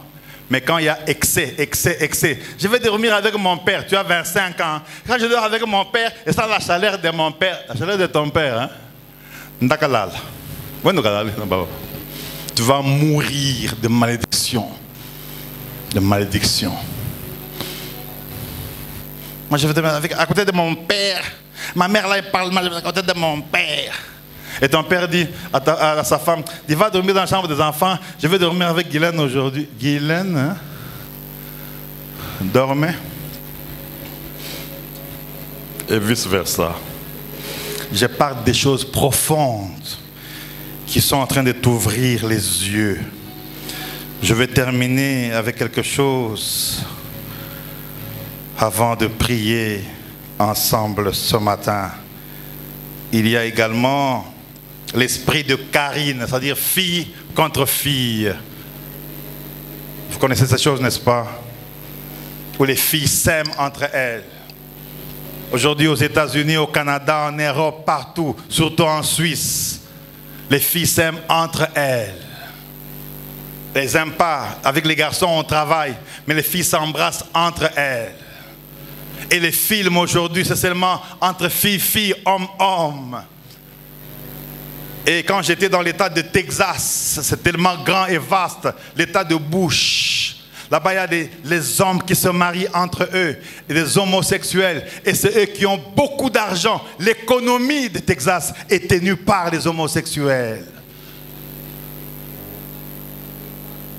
Mais quand il y a excès. Je vais dormir avec mon père, tu as 25 ans. Quand je dors avec mon père, et ça la chaleur de mon père, la chaleur de ton père, hein? Tu vas mourir de malédiction. De malédiction. Moi je vais dormir à côté de mon père. Ma mère là, elle parle mal à côté de mon père. Et ton père dit à sa femme, il va dormir dans la chambre des enfants, je vais dormir avec Guylaine aujourd'hui. Guylaine, hein? Dormez. Et vice versa. Je parle des choses profondes qui sont en train de t'ouvrir les yeux. Je vais terminer avec quelque chose avant de prier ensemble ce matin. Il y a également l'esprit de Karine, c'est-à-dire fille contre fille. Vous connaissez ces choses, n'est-ce pas? Où les filles s'aiment entre elles. Aujourd'hui aux États-Unis, au Canada, en Europe, partout, surtout en Suisse, les filles s'aiment entre elles. Elles n'aiment pas. Avec les garçons, on travaille, mais les filles s'embrassent entre elles. Et les films aujourd'hui, c'est seulement entre filles, hommes. Et quand j'étais dans l'état de Texas, c'est tellement grand et vaste, l'état de Bush. Là-bas, il y a les hommes qui se marient entre eux, et des homosexuels. Et c'est eux qui ont beaucoup d'argent. L'économie de Texas est tenue par les homosexuels.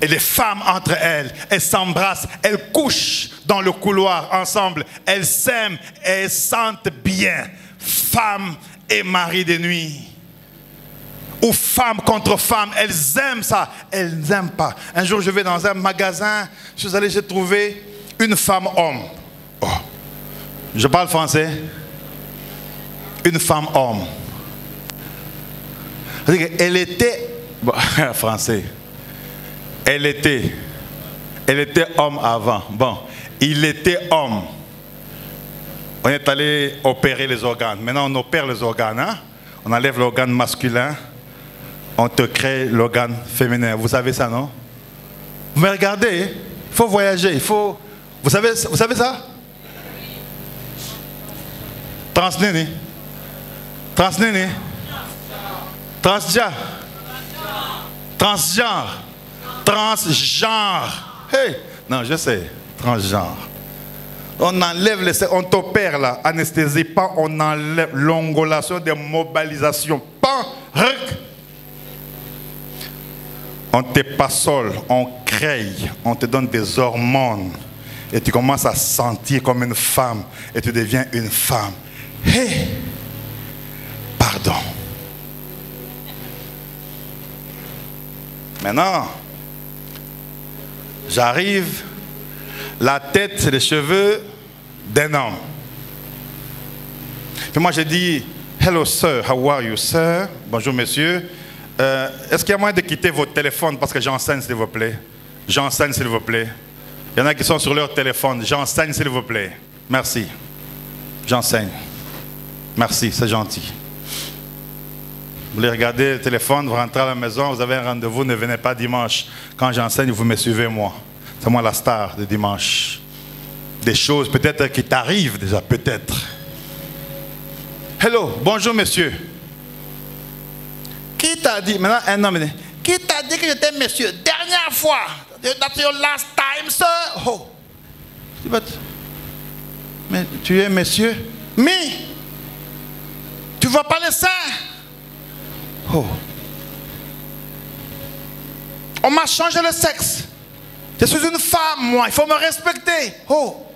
Et les femmes entre elles, elles s'embrassent, elles couchent dans le couloir ensemble. Elles s'aiment et elles sentent bien. Femme et mari de nuit. Ou femme contre femme, elles aiment ça. Elles n'aiment pas. Un jour, je vais dans un magasin, je suis allé, j'ai trouvé une femme homme. Oh. Je parle français. Une femme homme. Elle était... Bon, français. Elle était homme avant. Bon, il était homme. On est allé opérer les organes. Maintenant, on opère les organes. Hein? On enlève l'organe masculin. On te crée l'organe féminin. Vous savez ça, non? Vous me regardez. Il faut voyager. Il faut... Vous savez ça? Transnéné. Transnéné. Transgenre. Transgenre. Transgenre. Hey. Non, je sais. Transgenre. On enlève on t'opère là, anesthésie, pas, on enlève l'ongulation des mobilisations. Pas, on te passole, on crée, on te donne des hormones et tu commences à sentir comme une femme et tu deviens une femme. Hé, pardon. Maintenant, j'arrive, la tête, c'est les cheveux d'un homme. Puis moi, j'ai dit, hello sir, how are you sir? Bonjour monsieur. Est-ce qu'il y a moyen de quitter votre téléphone parce que j'enseigne s'il vous plaît? J'enseigne s'il vous plaît. Il y en a qui sont sur leur téléphone. J'enseigne s'il vous plaît. Merci. J'enseigne. Merci, c'est gentil. Vous voulez regarder le téléphone, vous rentrez à la maison, vous avez un rendez-vous, ne venez pas dimanche. Quand j'enseigne, vous me suivez moi. C'est moi la star de dimanche. Des choses peut-être qui t'arrivent déjà, peut-être. Hello, bonjour monsieur. Qui t'a dit, maintenant un homme, qui t'a dit que j'étais monsieur? Dernière fois. That's your last time, sir. Oh. Mais tu es monsieur? Mais tu vois pas le sein? Oh. On m'a changé le sexe. Je suis une femme, moi. Il faut me respecter. Oh.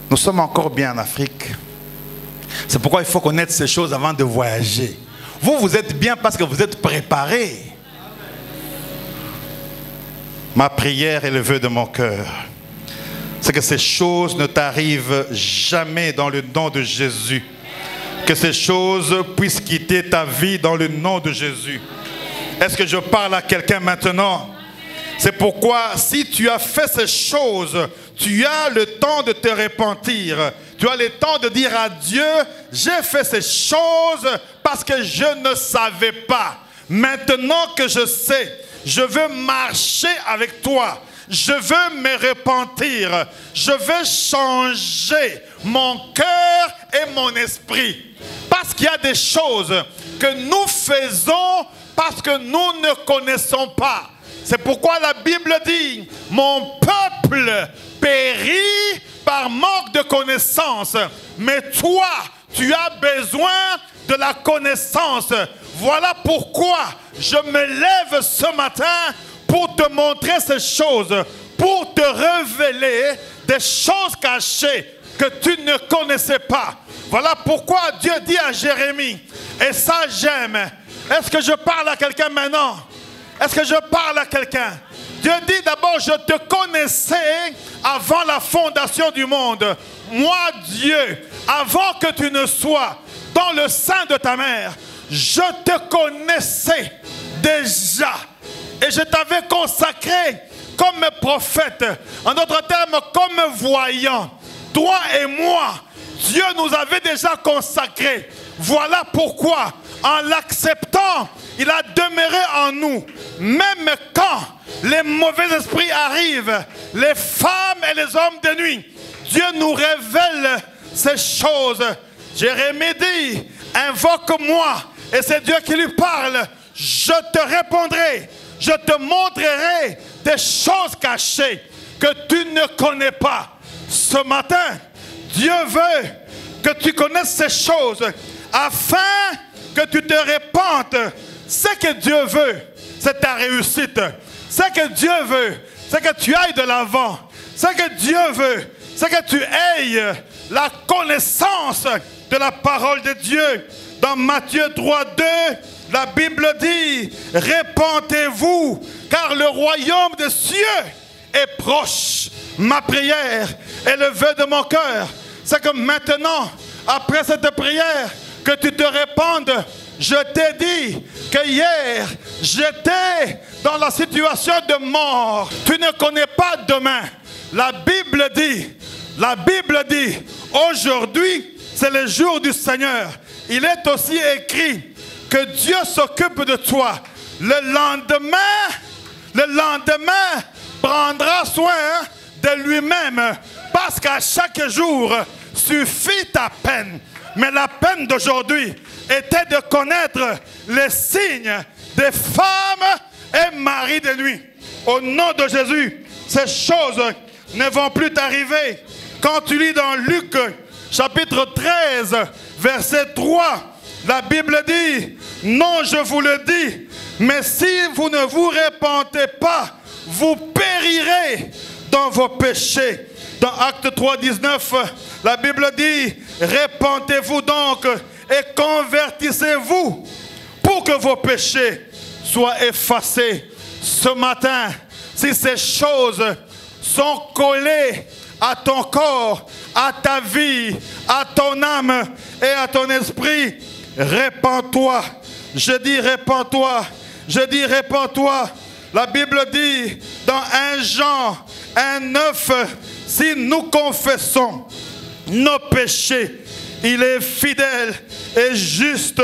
Nous sommes encore bien en Afrique. C'est pourquoi il faut connaître ces choses avant de voyager. Vous, vous êtes bien parce que vous êtes préparés. Ma prière et le vœu de mon cœur, c'est que ces choses ne t'arrivent jamais dans le nom de Jésus. Que ces choses puissent quitter ta vie dans le nom de Jésus. Est-ce que je parle à quelqu'un maintenant? C'est pourquoi si tu as fait ces choses, tu as le temps de te repentir. Tu as le temps de dire à Dieu, j'ai fait ces choses parce que je ne savais pas. Maintenant que je sais, je veux marcher avec toi. Je veux me repentir. Je veux changer mon cœur et mon esprit. Parce qu'il y a des choses que nous faisons parce que nous ne connaissons pas. C'est pourquoi la Bible dit, mon peuple périt par manque de connaissance. Mais toi, tu as besoin de la connaissance. Voilà pourquoi je me lève ce matin pour te montrer ces choses, pour te révéler des choses cachées que tu ne connaissais pas. Voilà pourquoi Dieu dit à Jérémie, et ça j'aime. Est-ce que je parle à quelqu'un maintenant? Est-ce que je parle à quelqu'un? Dieu dit d'abord, je te connaissais avant la fondation du monde. Moi, Dieu, avant que tu ne sois dans le sein de ta mère, je te connaissais déjà. Et je t'avais consacré comme prophète. En d'autres termes, comme voyant. Toi et moi, Dieu nous avait déjà consacrés. Voilà pourquoi, en l'acceptant, il a demeuré en nous. Même quand les mauvais esprits arrivent, les femmes et les hommes de nuit, Dieu nous révèle ces choses. Jérémie dit, invoque-moi, et c'est Dieu qui lui parle. Je te répondrai, je te montrerai des choses cachées que tu ne connais pas. Ce matin, Dieu veut que tu connaisses ces choses afin que tu te répandes Ce que Dieu veut, c'est ta réussite. Ce que Dieu veut, c'est que tu ailles de l'avant. Ce que Dieu veut, c'est que tu aies la connaissance de la parole de Dieu. Dans Matthieu 3:2, la Bible dit, répentez-vous, car le royaume des cieux est proche. Ma prière et le vœu de mon cœur, c'est que maintenant, après cette prière, que tu te répandes. Je t'ai dit que hier, j'étais dans la situation de mort. Tu ne connais pas demain. La Bible dit, aujourd'hui, c'est le jour du Seigneur. Il est aussi écrit que Dieu s'occupe de toi. Le lendemain prendra soin de lui-même, parce qu'à chaque jour suffit ta peine. Mais la peine d'aujourd'hui était de connaître les signes des femmes et maris de nuit. Au nom de Jésus, ces choses ne vont plus t'arriver. Quand tu lis dans Luc chapitre 13, verset 3, la Bible dit, non, je vous le dis, mais si vous ne vous repentez pas, vous périrez dans vos péchés. Dans Acte 3, 19, la Bible dit, repentez-vous donc et convertissez-vous pour que vos péchés soient effacés. Ce matin, si ces choses sont collées à ton corps, à ta vie, à ton âme et à ton esprit, répands-toi. Je dis répands-toi. Je dis répands-toi. La Bible dit dans 1 Jean 1:9, si nous confessons nos péchés, il est fidèle et juste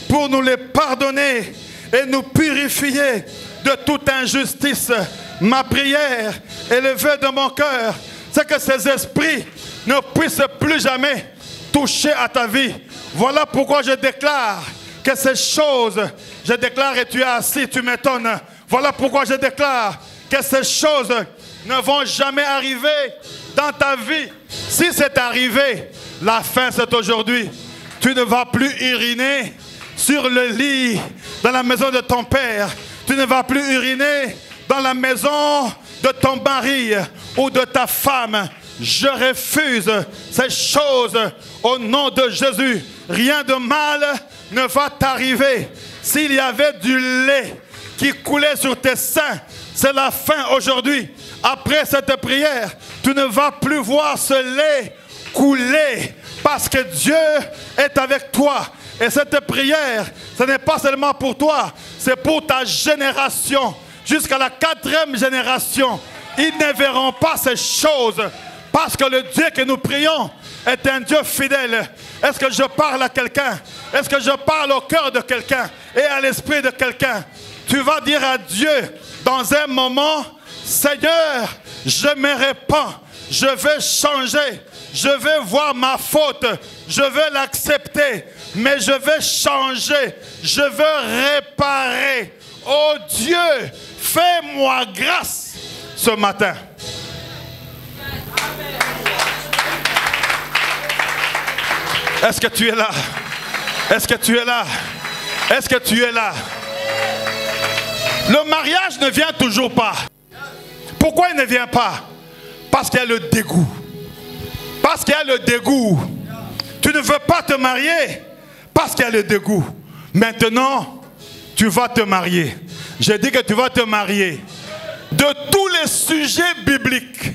pour nous les pardonner et nous purifier de toute injustice. Ma prière et le vœu de mon cœur, c'est que ces esprits ne puissent plus jamais toucher à ta vie. Voilà pourquoi je déclare que ces choses, je déclare et tu es assis, tu m'étonnes. Voilà pourquoi je déclare que ces choses ne vont jamais arriver dans ta vie. Si c'est arrivé, la fin c'est aujourd'hui. Tu ne vas plus uriner sur le lit dans la maison de ton père. Tu ne vas plus uriner dans la maison de ton mari ou de ta femme. Je refuse ces choses au nom de Jésus. Rien de mal ne va t'arriver. S'il y avait du lait qui coulait sur tes seins, c'est la fin aujourd'hui. Après cette prière, tu ne vas plus voir ce lait couler parce que Dieu est avec toi. Et cette prière, ce n'est pas seulement pour toi, c'est pour ta génération. Jusqu'à la 4e génération, ils ne verront pas ces choses parce que le Dieu que nous prions est un Dieu fidèle. Est-ce que je parle à quelqu'un? Est-ce que je parle au cœur de quelqu'un et à l'esprit de quelqu'un? Tu vas dire à Dieu dans un moment, Seigneur, je me répands, je vais changer, je vais voir ma faute, je vais l'accepter, mais je vais changer, je veux réparer. Oh Dieu, fais-moi grâce ce matin. Est-ce que tu es là? Est-ce que tu es là? Est-ce que tu es là? Le mariage ne vient toujours pas. Pourquoi il ne vient pas? Parce qu'il y a le dégoût. Parce qu'il y a le dégoût. Tu ne veux pas te marier parce qu'il y a le dégoût. Maintenant, tu vas te marier. J'ai dit que tu vas te marier. De tous les sujets bibliques,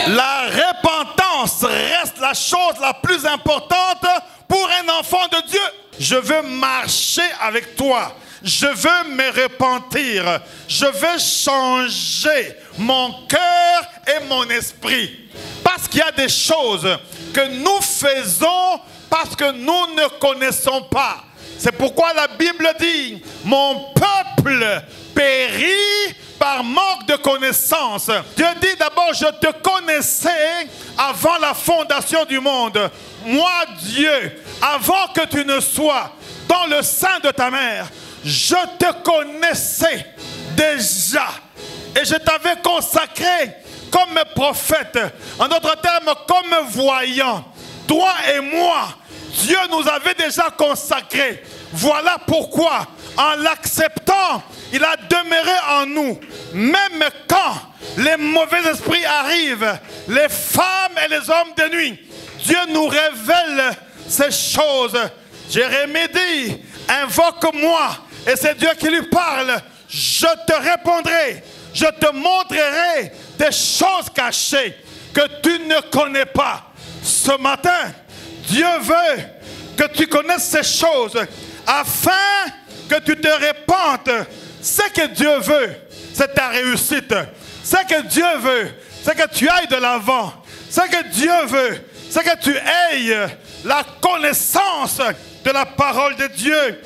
la repentance reste la chose la plus importante pour un enfant de Dieu. Je veux marcher avec toi. Je veux me repentir. Je veux changer mon cœur et mon esprit. Parce qu'il y a des choses que nous faisons parce que nous ne connaissons pas. C'est pourquoi la Bible dit, mon peuple périt par manque de connaissance. Dieu dit d'abord, je te connaissais avant la fondation du monde. Moi, Dieu, avant que tu ne sois dans le sein de ta mère, je te connaissais déjà. Et je t'avais consacré comme prophète. En d'autres termes, comme voyant. Toi et moi, Dieu nous avait déjà consacrés. Voilà pourquoi, en l'acceptant, il a demeuré en nous. Même quand les mauvais esprits arrivent, les femmes et les hommes de nuit, Dieu nous révèle ces choses. Jérémie dit, invoque-moi, et c'est Dieu qui lui parle. Je te répondrai, je te montrerai des choses cachées que tu ne connais pas. Ce matin, Dieu veut que tu connaisses ces choses afin que tu te répandes. Ce que Dieu veut, c'est ta réussite. Ce que Dieu veut, c'est que tu ailles de l'avant. Ce que Dieu veut, c'est que tu aies la connaissance de la parole de Dieu.